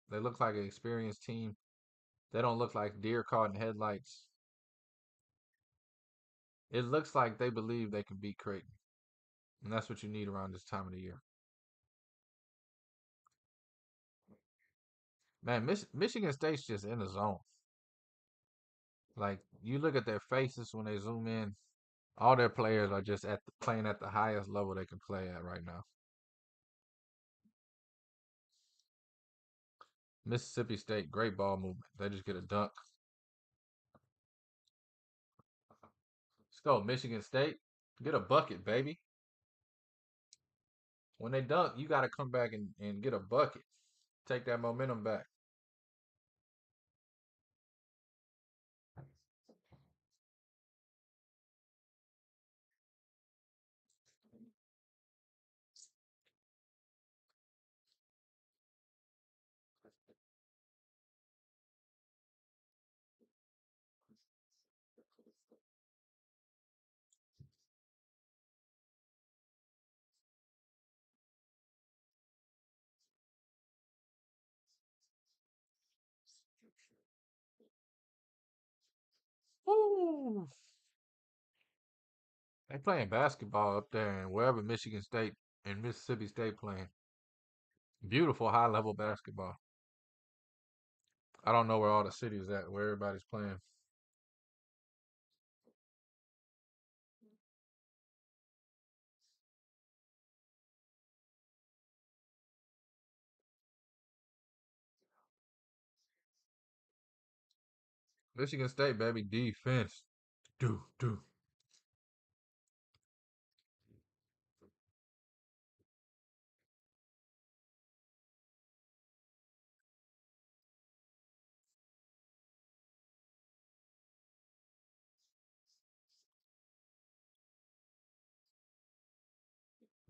They look like an experienced team. They don't look like deer caught in headlights. It looks like they believe they can beat Creighton. And that's what you need around this time of the year. Man, Michigan State's just in the zone. Like, you look at their faces when they zoom in, all their players are just playing at the highest level they can play at right now. Mississippi State, great ball movement. They just get a dunk. Let's go, Michigan State. Get a bucket, baby. When they dunk, you got to come back and get a bucket. Take that momentum back. Woo! They playing basketball up there and wherever Michigan State and Mississippi State playing. Beautiful high level basketball. I don't know where all the cities at, where everybody's playing. Michigan State, baby, defense. Do.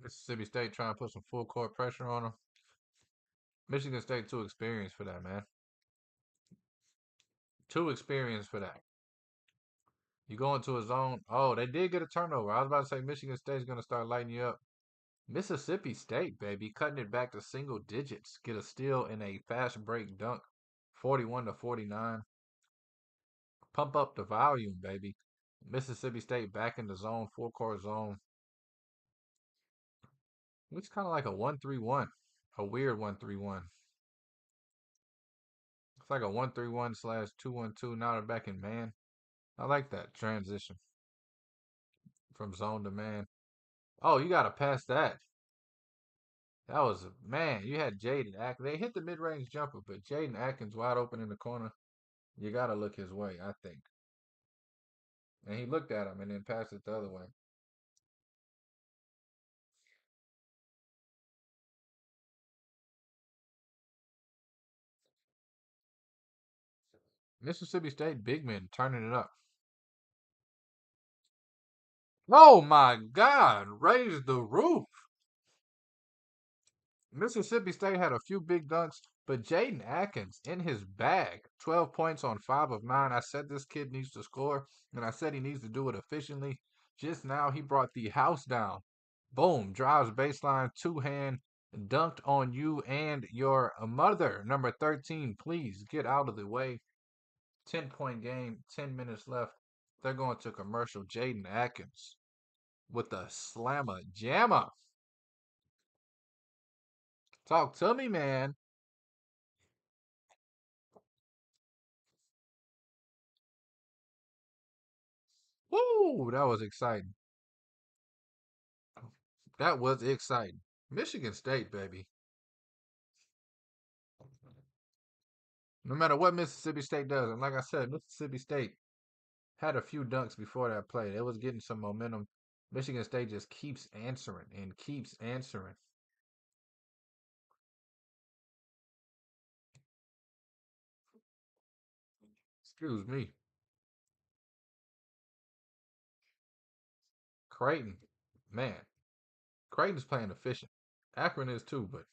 Mississippi State trying to put some full court pressure on them. Michigan State too experienced for that, man. Too experienced for that. You go into a zone. Oh, they did get a turnover. I was about to say Michigan State's going to start lighting you up. Mississippi State, baby, cutting it back to single digits. Get a steal in a fast break dunk, 41-49. Pump up the volume, baby. Mississippi State back in the zone, full court zone. It's kind of like a 1-3-1, a weird 1-3-1. It's like a 1-3-1 / 2-1-2. Now they're back in man. I like that transition from zone to man. Oh, you got to pass that. That was, man, you had Jaden Atkins. They hit the mid-range jumper, but Jaden Atkins wide open in the corner. You got to look his way, I think. And he looked at him and then passed it the other way. Mississippi State big men turning it up. Oh my God, raise the roof. Mississippi State had a few big dunks, but Jaden Atkins in his bag, 12 points on 5 of 9. I said this kid needs to score, and I said he needs to do it efficiently. Just now, he brought the house down. Boom, drives baseline, two-hand, dunked on you and your mother. Number 13, please get out of the way. 10-point game, 10 minutes left. They're going to commercial. Jaden Atkins with the slammer jammer. Talk to me, man. Woo, that was exciting. That was exciting. Michigan State, baby. No matter what Mississippi State does, and like I said, Mississippi State had a few dunks before that play. It was getting some momentum. Michigan State just keeps answering and keeps answering. Excuse me. Creighton, man. Creighton's playing efficient. Akron is too, but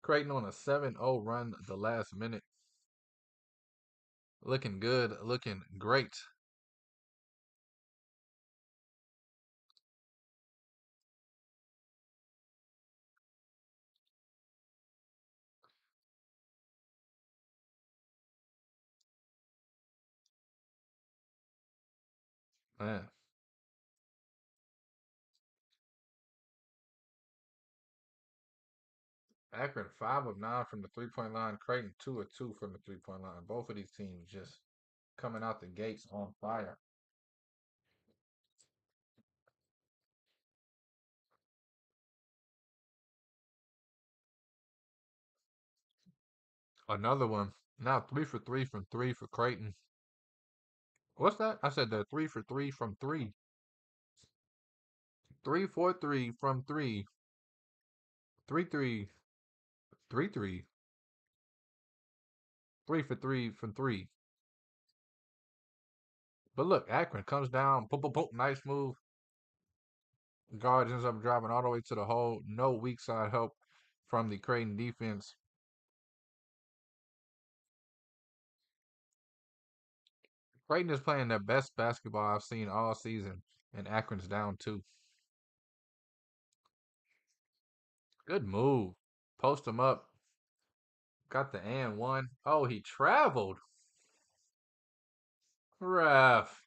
Creighton on a 7-0 run the last minute. Looking good, looking great. Man. Akron 5 of 9 from the 3-point line. Creighton 2 of 2 from the 3-point line. Both of these teams just coming out the gates on fire. Another one. Now 3 for 3 from 3 for Creighton. What's that? I said they're 3 for 3 from 3. 3 for 3 from 3. 3 3. 3 3. 3 for 3 from 3. But look, Akron comes down. Boom, boom, boom. Nice move. Guard ends up driving all the way to the hole. No weak side help from the Creighton defense. Creighton is playing their best basketball I've seen all season, and Akron's down 2. Good move. Post him up. Got the and one. Oh, he traveled. Ref.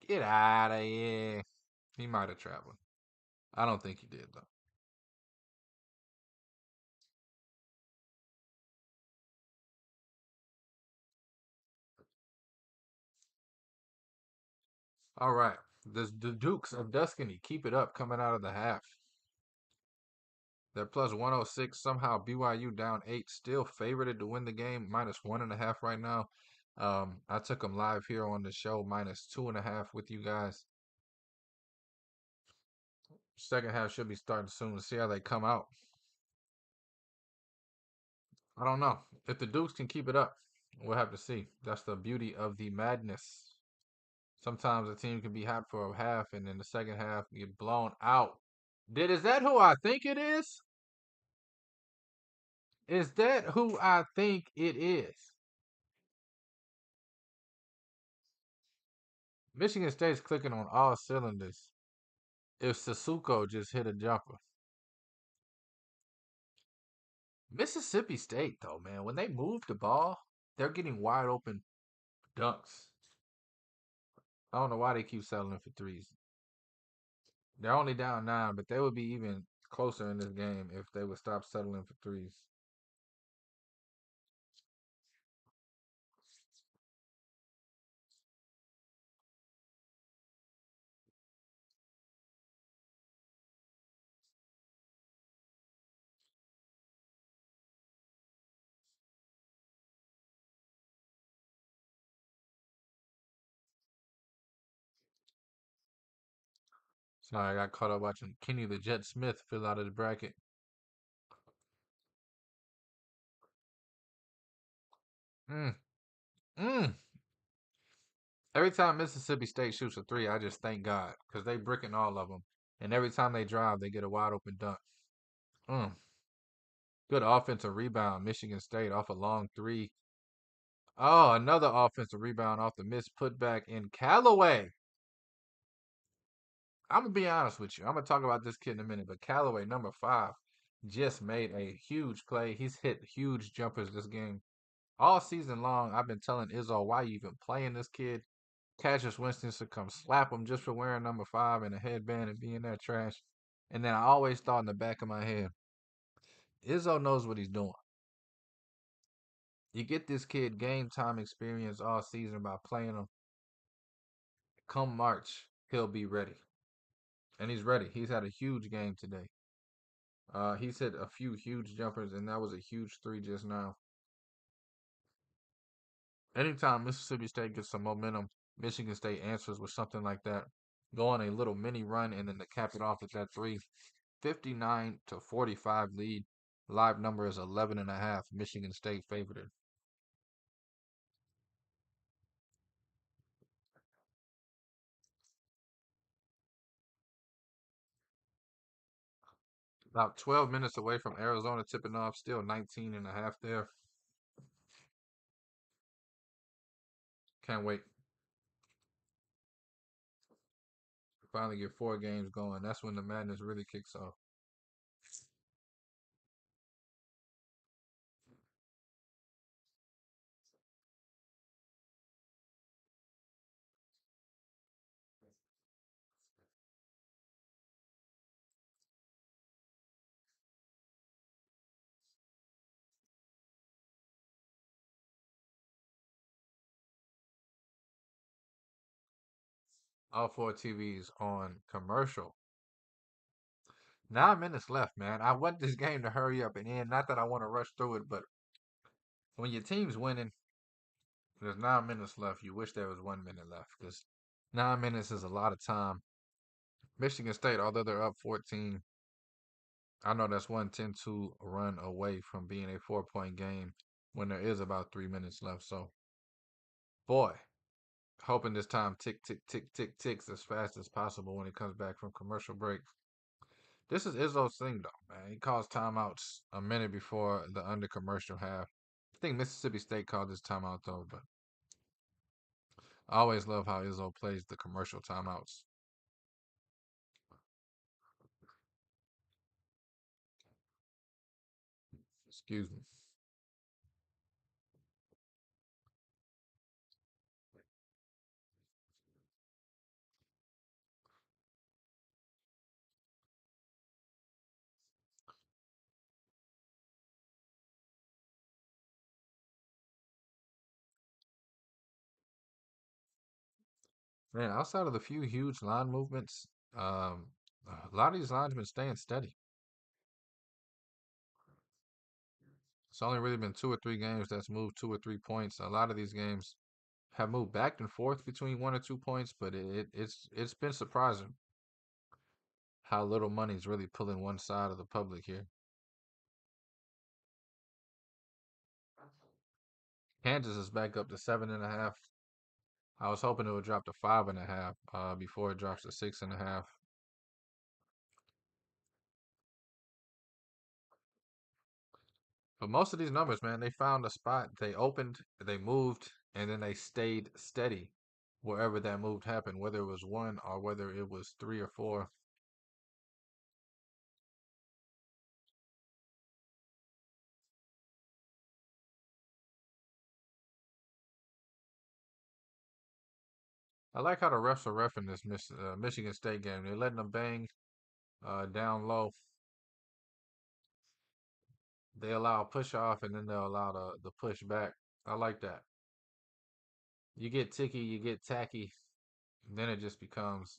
Get out of here. He might have traveled. I don't think he did, though. All right. The Dukes of Tuscany keep it up coming out of the half. They're plus 106. Somehow BYU down 8. Still favored to win the game. Minus 1.5 right now. I took them live here on the show. Minus 2.5 with you guys. Second half should be starting soon to see how they come out. I don't know. If the Dukes can keep it up, we'll have to see. That's the beauty of the madness. Sometimes a team can be hot for a half and then the second half get blown out. Is that who I think it is? Is that who I think it is? Michigan State's clicking on all cylinders. If Sasuko just hit a jumper. Mississippi State, though, man, when they move the ball, they're getting wide open dunks. I don't know why they keep settling for threes. They're only down 9, but they would be even closer in this game if they would stop settling for threes. Sorry, I got caught up watching Kenny the Jet Smith fill out his bracket. Mm, mm. Every time Mississippi State shoots a three, I just thank God because they bricking all of them. And every time they drive, they get a wide open dunk. Mm. Good offensive rebound. Michigan State off a long three. Oh, another offensive rebound off the missed putback in Callaway. I'm gonna be honest with you. I'm gonna talk about this kid in a minute, but Callaway, number 5, just made a huge play. He's hit huge jumpers this game. All season long, I've been telling Izzo, why you even playing this kid? Cassius Winston should come slap him just for wearing number 5 and a headband and being that trash. And then I always thought in the back of my head, Izzo knows what he's doing. You get this kid game time experience all season by playing him. Come March, he'll be ready. And he's ready. He's had a huge game today. He's hit a few huge jumpers, and that was a huge three just now. Anytime Mississippi State gets some momentum, Michigan State answers with something like that. Go on a little mini run, and then to cap it off with that three. 59-45 lead. Live number is 11.5. Michigan State favored. About 12 minutes away from Arizona tipping off. Still 19.5 there. Can't wait. Finally get 4 games going. That's when the madness really kicks off. All 4 TVs on commercial. 9 minutes left, man. I want this game to hurry up and end. Not that I want to rush through it, but when your team's winning, there's 9 minutes left. You wish there was 1 minute left because 9 minutes is a lot of time. Michigan State, although they're up 14, I know that's one 10-2 run away from being a 4-point game when there is about 3 minutes left. So, boy, hoping this time tick, tick, tick, tick, ticks as fast as possible when it comes back from commercial break. This is Izzo's thing, though, man. He calls timeouts a minute before the under commercial half. I think Mississippi State called this timeout, though, but I always love how Izzo plays the commercial timeouts. Excuse me. Man, outside of the few huge line movements, a lot of these lines have been staying steady. It's only really been 2 or 3 games that's moved 2 or 3 points. A lot of these games have moved back and forth between 1 or 2 points, but it's been surprising how little money's really pulling one side of the public here. Kansas is back up to 7.5. I was hoping it would drop to 5.5 before it drops to 6.5. But most of these numbers, man, they found a spot, they opened, they moved, and then they stayed steady wherever that move happened, whether it was one or whether it was three or four. I like how the refs are reffing this Michigan State game. They're letting them bang down low. They allow push off and then they'll allow the push back. I like that. You get ticky, you get tacky, then it just becomes.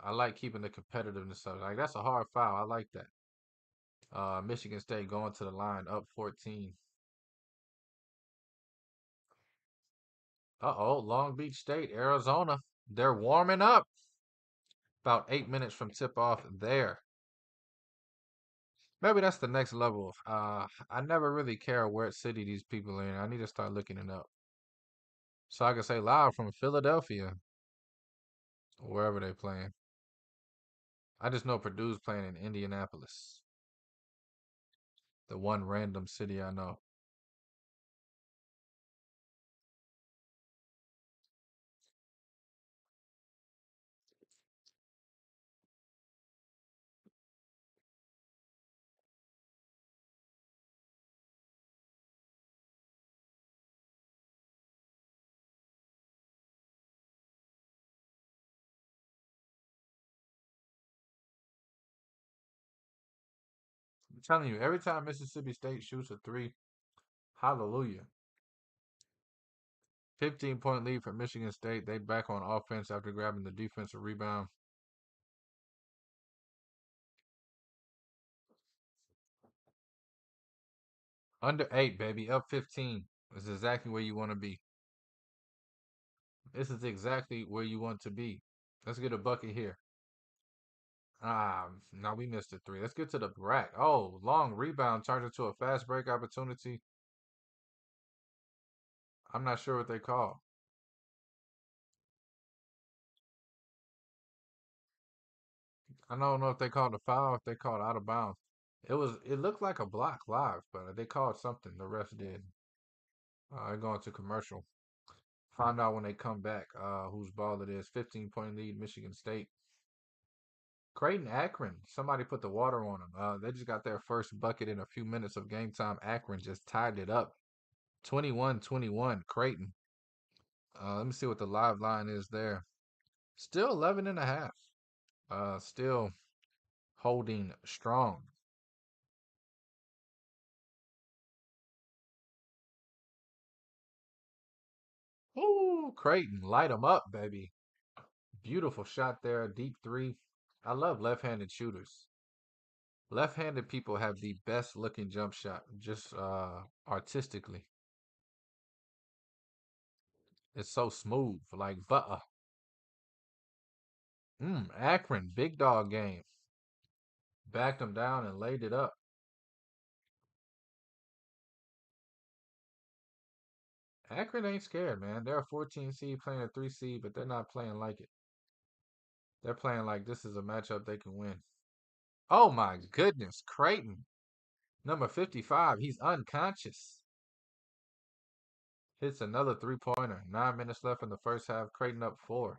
I like keeping the competitiveness of it. Like that's a hard foul. I like that. Michigan State going to the line up 14. Uh-oh, Long Beach State, Arizona. They're warming up. About 8 minutes from tip off there. Maybe that's the next level. I never really care what city these people are in. I need to start looking it up. So I can say live from Philadelphia, wherever they're playing. I just know Purdue's playing in Indianapolis, the one random city I know. I'm telling you, every time Mississippi State shoots a three, hallelujah. 15-point lead for Michigan State. They back on offense after grabbing the defensive rebound. Under 8, baby. Up 15. This is exactly where you want to be. This is exactly where you want to be. Let's get a bucket here. No, we missed a three. Let's get to the rack. Oh, long rebound turns into a fast break opportunity. I'm not sure what they call. I don't know if they called a foul, if they called out of bounds. It looked like a block live, but they called something. The refs did. They're going to commercial. Find out when they come back whose ball it is. 15-point lead, Michigan State. Creighton Akron. Somebody put the water on them. They just got their first bucket in a few minutes of game time. Akron just tied it up. 21-21, Creighton. Let me see what the live line is there. Still 11 and a half. Still holding strong. Ooh, Creighton, light them up, baby. Beautiful shot there, deep three. I love left-handed shooters. Left-handed people have the best looking jump shot, just artistically. It's so smooth, like butter. Akron, big dog game. Backed them down and laid it up. Akron ain't scared, man. They're a 14 seed playing a 3 seed, but they're not playing like it. They're playing like this is a matchup they can win. Oh my goodness, Creighton, number 55, he's unconscious. Hits another three-pointer. 9 minutes left in the first half. Creighton up 4.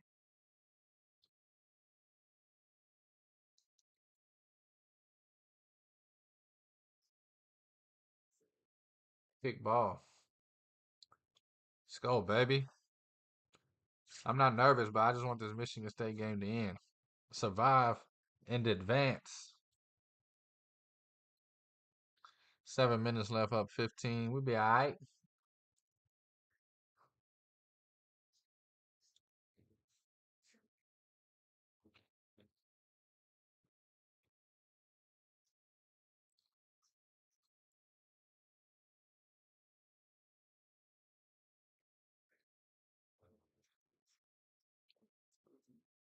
Big ball. Let's go, baby. I'm not nervous, but I just want this Michigan State game to end. Survive and advance. 7 minutes left, up 15. We'll be all right.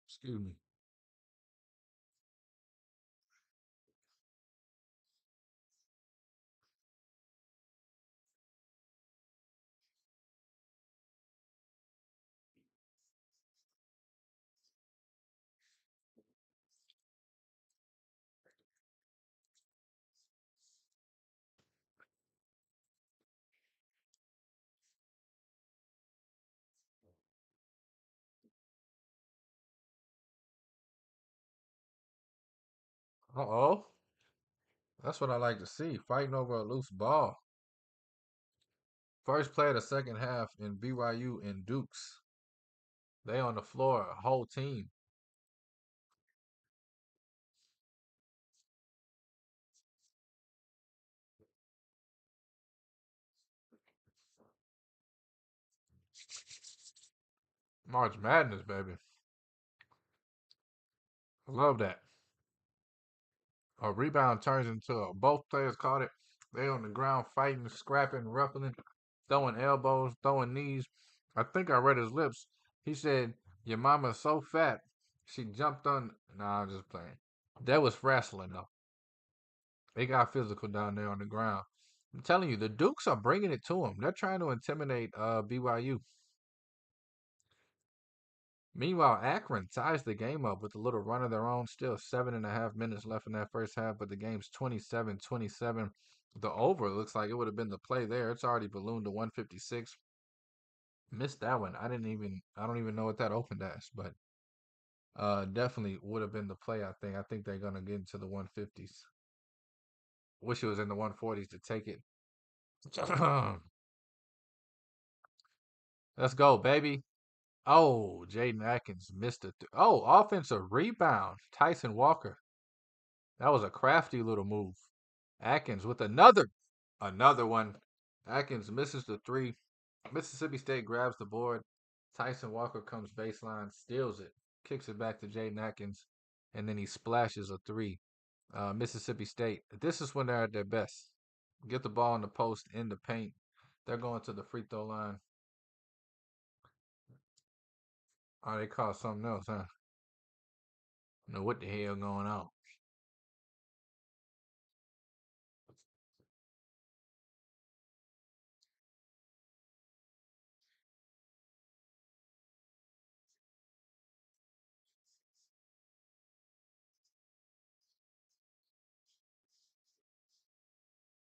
Excuse me. Uh-oh. That's what I like to see. Fighting over a loose ball. First play of the second half in BYU and Dukes. They on the floor, a whole team. March Madness, baby. I love that. A rebound turns into both players caught it. They on the ground fighting, scrapping, ruffling, throwing elbows, throwing knees. I think I read his lips. He said, "Your mama's so fat, she jumped on." Nah, I'm just playing. That was wrestling though. They got physical down there on the ground. I'm telling you, the Dukes are bringing it to them. They're trying to intimidate BYU. Meanwhile, Akron ties the game up with a little run of their own. Still 7.5 minutes left in that first half, but the game's 27-27. The over looks like it would have been the play there. It's already ballooned to 156. Missed that one. I don't even know what that opened as, but definitely would have been the play, I think. I think they're gonna get into the 150s. Wish it was in the 140s to take it. Let's go, baby. Oh, Jaden Atkins missed it. Oh, offensive rebound. Tyson Walker. That was a crafty little move. Atkins with another one. Atkins misses the three. Mississippi State grabs the board. Tyson Walker comes baseline, steals it, kicks it back to Jaden Atkins, and then he splashes a three. Mississippi State. This is when they're at their best. Get the ball in the post, in the paint. They're going to the free throw line. Oh, they call something else, huh? Know what the hell going on?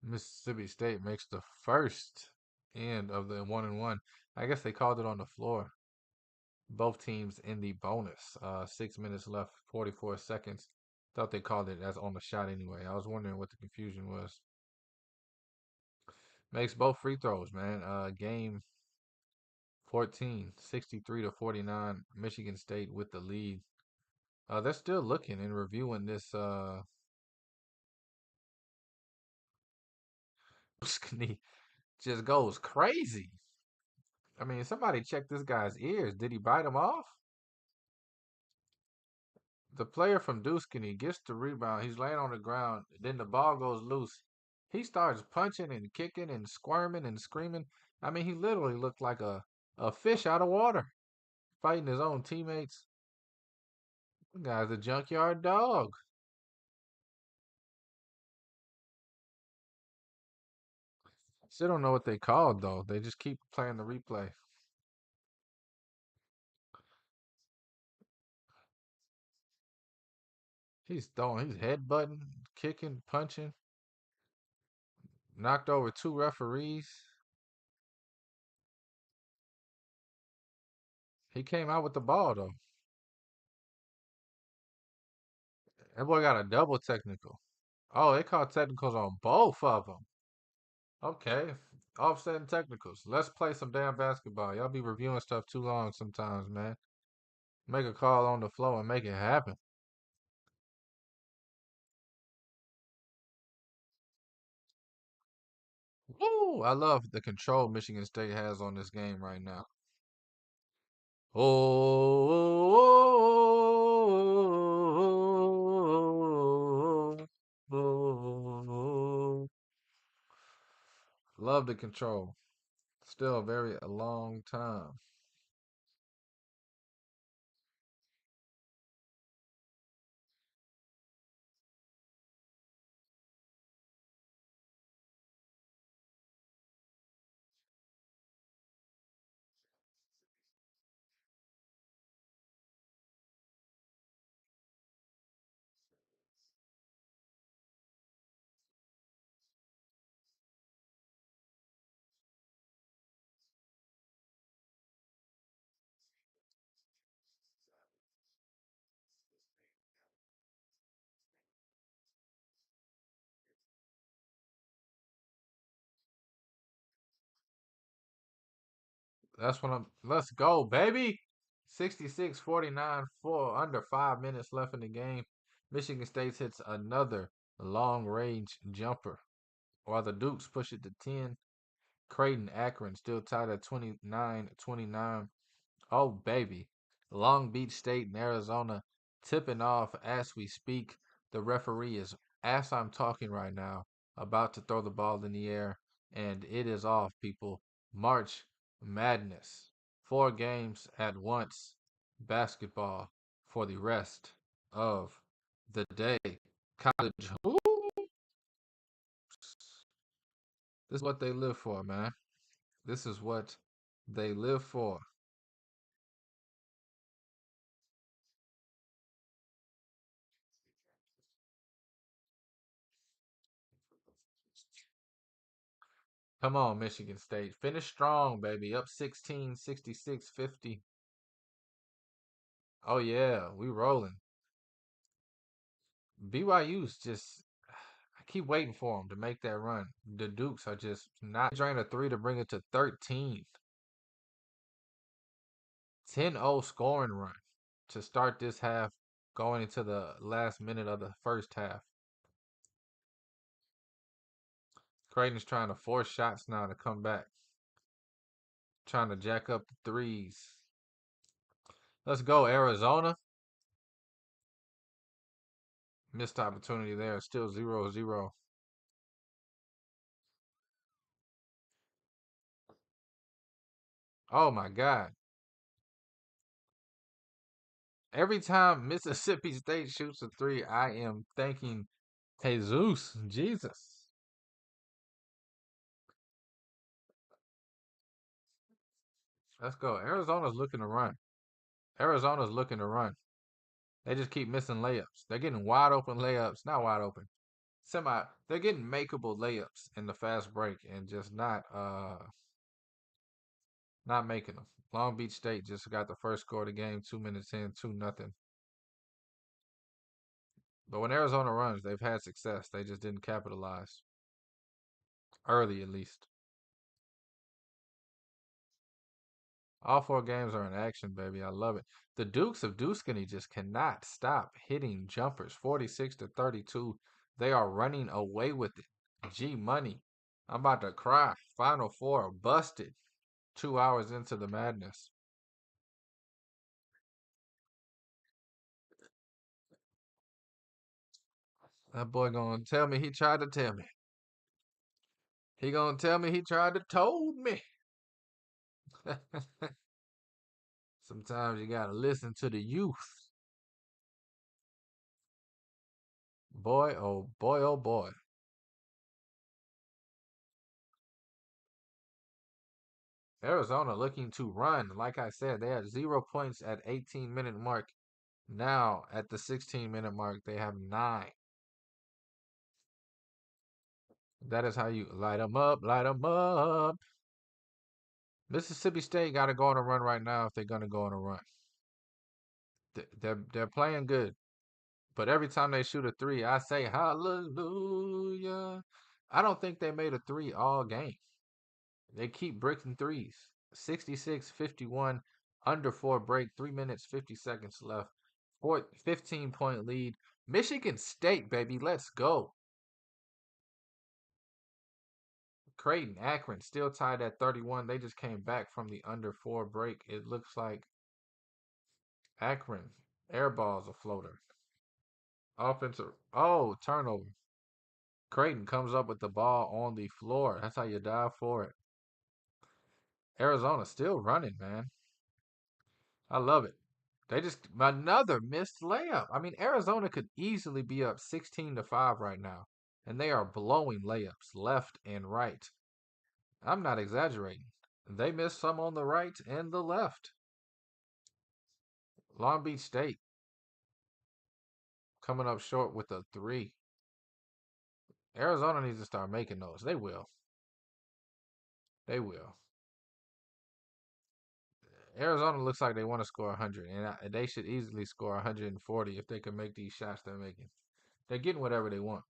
Mississippi State makes the first end of the 1-1. I guess they called it on the floor. Both teams in the bonus. 6 minutes left, 44 seconds. Thought they called it as on the shot anyway. I was wondering what the confusion was. Makes both free throws, man. Game 14, 63-49. Michigan State with the lead. They're still looking and reviewing this. Just goes crazy. I mean, somebody check this guy's ears. Did he bite him off? The player from Duskany gets the rebound. He's laying on the ground. Then the ball goes loose. He starts punching and kicking and squirming and screaming. I mean, he literally looked like a fish out of water, fighting his own teammates. The guy's a junkyard dog. Still don't know what they called, though. They just keep playing the replay. He's headbutting, kicking, punching, knocked over two referees. He came out with the ball, though. That boy got a double technical. Oh, they called technicals on both of them. Okay. Offsetting technicals. Let's play some damn basketball. Y'all be reviewing stuff too long sometimes, man. Make a call on the floor and make it happen. Woo! I love the control Michigan State has on this game right now. Oh, love the control. Still a long time. That's what I'm. Let's go, baby. 66-49, under 5 minutes left in the game. Michigan State hits another long range jumper, while the Dukes push it to 10. Creighton Akron still tied at 29-29. Oh, baby. Long Beach State and Arizona tipping off as we speak. The referee is, as I'm talking right now, about to throw the ball in the air, and it is off, people. March Madness. 4 games at once. Basketball for the rest of the day. College hoops. This is what they live for, man. This is what they live for. Come on, Michigan State. Finish strong, baby. Up 16, 66, 50. Oh, yeah. We rolling. BYU's just, I keep waiting for them to make that run. The Dukes are just not drain a three to bring it to 13. 10-0 scoring run to start this half going into the last minute of the first half. Creighton's trying to force shots now to come back. Trying to jack up the threes. Let's go, Arizona. Missed opportunity there. Still 0-0. Oh my God. Every time Mississippi State shoots a three, I am thanking Jesus. Jesus. Let's go. Arizona's looking to run. Arizona's looking to run. They just keep missing layups. They're getting wide open layups. Not wide open. They're getting makeable layups in the fast break and just not making them. Long Beach State just got the first score of the game, 2 minutes in, 2-0. But when Arizona runs, they've had success. They just didn't capitalize. Early, at least. All 4 games are in action, baby. I love it. The Dukes of Duskany just cannot stop hitting jumpers. 46-32. They are running away with it. G Money. I'm about to cry. Final four busted. 2 hours into the madness. That boy gonna tell me he tried to tell me. He gonna tell me he tried to told me. Sometimes you gotta listen to the youth. Boy, oh boy, oh boy. Arizona looking to run. Like I said, they had 0 points at 18-minute mark. Now at the 16-minute mark, they have 9. That is how you light them up, light them up. Mississippi State got to go on a run right now if they're gonna go on a run. They're playing good, but every time they shoot a three, I say hallelujah. I don't think they made a three all game. They keep breaking threes. 66-51, under 4 break, 3 minutes, 50 seconds left. 15-point lead. Michigan State, baby, let's go. Creighton, Akron, still tied at 31. They just came back from the under 4 break. It looks like Akron airballs a floater. Offensive, turnover. Creighton comes up with the ball on the floor. That's how you dive for it. Arizona still running, man. I love it. They just another missed layup. I mean, Arizona could easily be up 16-5 right now, and they are blowing layups left and right. I'm not exaggerating. They missed some on the right and the left. Long Beach State coming up short with a three. Arizona needs to start making those. They will. They will. Arizona looks like they want to score 100, and they should easily score 140 if they can make these shots they're making. They're getting whatever they want.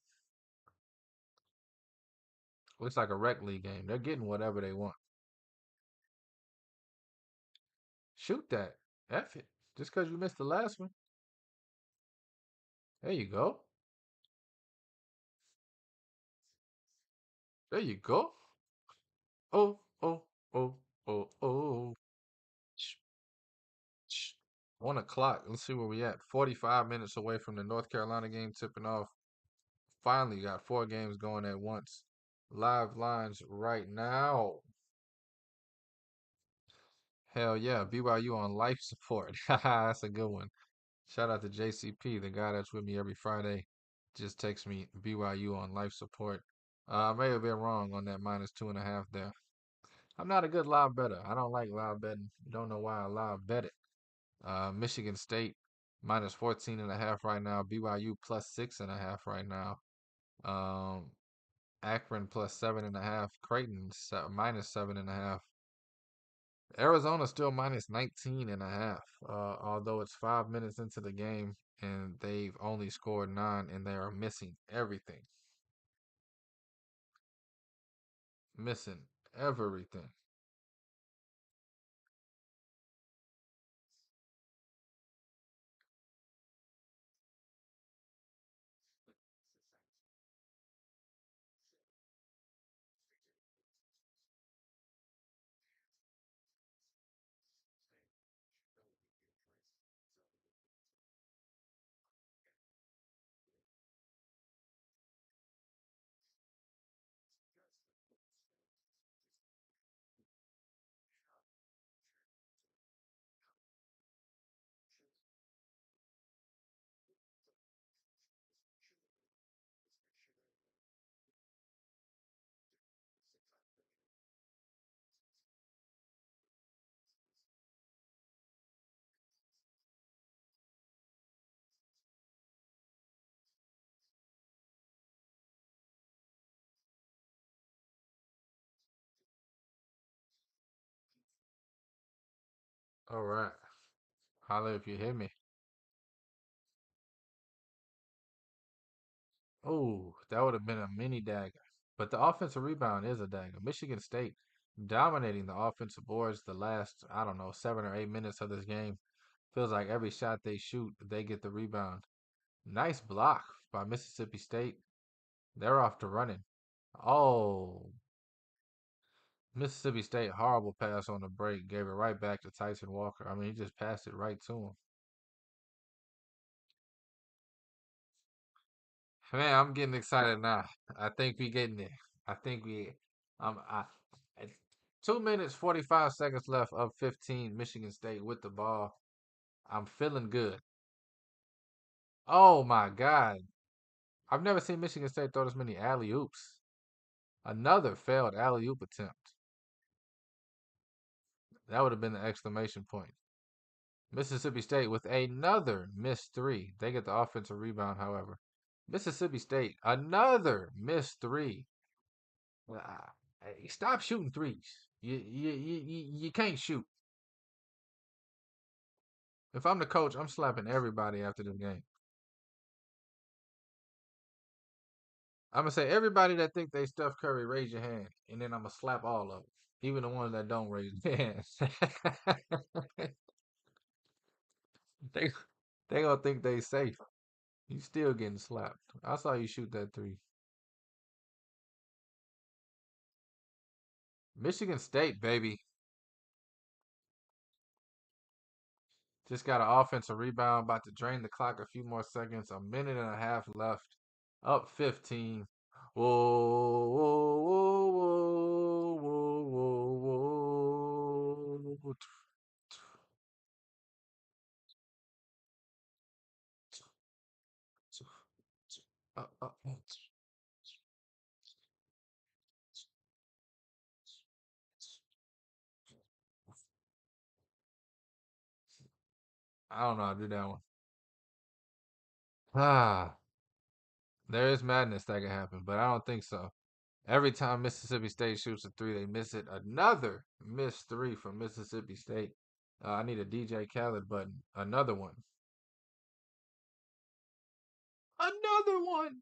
Looks like a rec league game. They're getting whatever they want. Shoot that. F it. Just because you missed the last one. There you go. There you go. Oh, oh, oh, oh, oh. 1 o'clock. Let's see where we at. 45 minutes away from the North Carolina game tipping off. Finally got 4 games going at once. Live lines right now. Hell yeah. BYU on life support. That's a good one. Shout out to JCP, the guy that's with me every Friday. Just text me BYU on life support. I may have been wrong on that -2.5 there. I'm not a good live better. I don't like live betting. Don't know why I live bet it. Michigan State -14.5 right now. BYU +6.5 right now. Akron +7.5. Creighton -7.5. Arizona still -19.5. Although it's 5 minutes into the game and they've only scored 9 and they are missing everything. Missing everything. All right. Holla if you hear me. Oh, that would have been a mini dagger. But the offensive rebound is a dagger. Michigan State dominating the offensive boards the last, I don't know, 7 or 8 minutes of this game. Feels like every shot they shoot, they get the rebound. Nice block by Mississippi State. They're off to running. Oh, Mississippi State, horrible pass on the break. Gave it right back to Tyson Walker. I mean, he just passed it right to him. Man, I'm getting excited now. I think we getting there. I think we, at 2 minutes, 45 seconds left of 15, Michigan State with the ball. I'm feeling good. Oh my God. I've never seen Michigan State throw this many alley-oops. Another failed alley-oop attempt. That would have been the exclamation point. Mississippi State with another missed three. They get the offensive rebound, however. Mississippi State, another missed three. Stop shooting threes. You can't shoot. If I'm the coach, I'm slapping everybody after this game. I'm gonna say everybody that think they Steph Curry, raise your hand, and then I'm gonna slap all of them, even the ones that don't raise their hands. they they gonna think they safe. You still getting slapped. I saw you shoot that three. Michigan State, baby. Just got an offensive rebound, about to drain the clock a few more seconds. A minute and a half left. Up 15. Whoa, whoa, whoa, whoa, whoa, whoa, whoa. Uh. I don't know how to do that one. Ah, there is madness that can happen, but I don't think so. Every time Mississippi State shoots a three, they miss it. Another missed three from Mississippi State. I need a DJ Khaled button. Another one. Another one.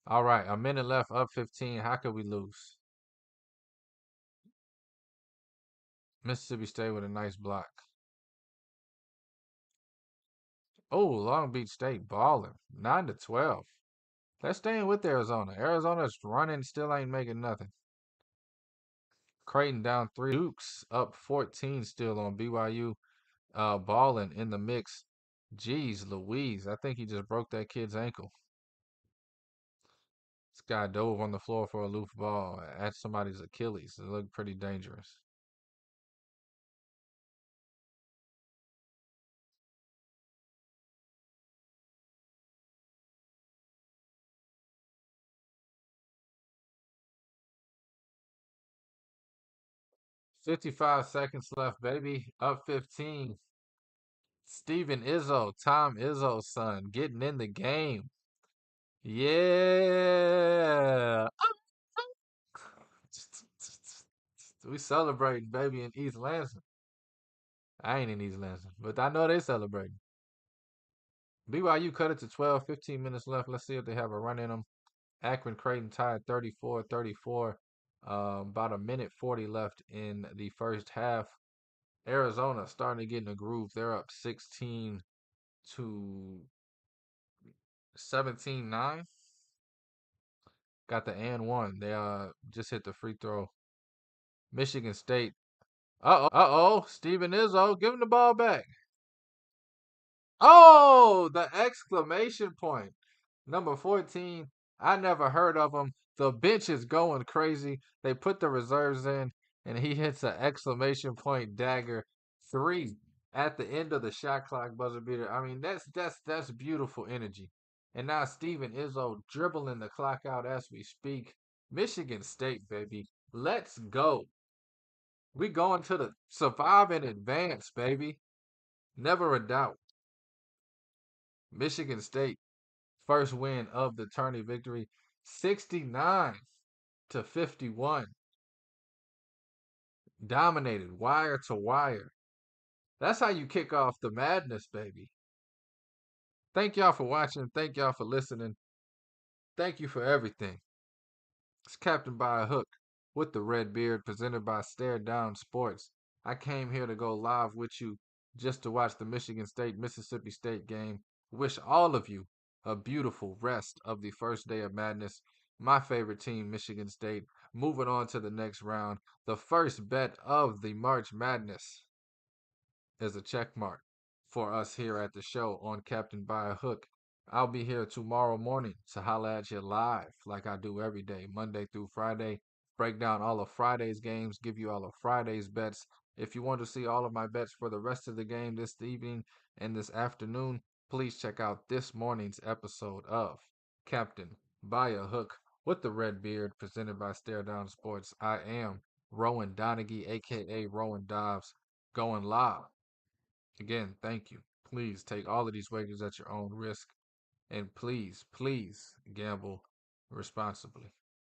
All right, a minute left, up 15. How could we lose? Mississippi State with a nice block. Oh, Long Beach State balling 9-12. They're staying with Arizona. Arizona's running, still ain't making nothing. Creighton down 3. Dukes up 14 still on BYU. Balling in the mix. Jeez Louise, I think he just broke that kid's ankle. This guy dove on the floor for a loose ball at somebody's Achilles. It looked pretty dangerous. $55 seconds left, baby. Up 15. Steven Izzo, Tom Izzo's son, getting in the game. Yeah. We celebrating, baby, in East Lansing. I ain't in East Lansing, but I know they celebrating. BYU cut it to 12, 15 minutes left. Let's see if they have a run in them. Akron Creighton tied 34-34. About a minute 40 left in the first half. Arizona starting to get in a groove. They're up 16 to 17-9. Got the and one. They just hit the free throw. Michigan State. Uh-oh. Steven Izzo, give him the ball back. Oh, the exclamation point. Number 14. I never heard of him. The bench is going crazy. They put the reserves in, and he hits an exclamation point dagger 3 at the end of the shot clock buzzer beater. I mean, that's beautiful energy. And now Steven Izzo dribbling the clock out as we speak. Michigan State, baby. Let's go. We going to the survive and advance, baby. Never a doubt. Michigan State, first win of the tourney victory, 69-51. Dominated wire to wire. That's how you kick off the madness, baby. Thank y'all for watching. Thank y'all for listening. Thank you for everything. It's Captain by a Hook with the Red Beard, presented by Stare Down Sports. I came here to go live with you just to watch the Michigan State Mississippi State game. Wish all of you a beautiful rest of the first day of madness. My favorite team, Michigan State, moving on to the next round. The first bet of the March Madness is a check mark for us here at the show on Captain by a Hook. I'll be here tomorrow morning to holla at you live like I do every day, Monday through Friday. Break down all of Friday's games, give you all of Friday's bets. If you want to see all of my bets for the rest of the game this evening and this afternoon, please check out this morning's episode of Captain by a Hook with the Red Beard, presented by Stare Down Sports. I am Rowan Donaghy, aka Rowan Dobbs, going live. Again, thank you. Please take all of these wagers at your own risk. And please, please gamble responsibly.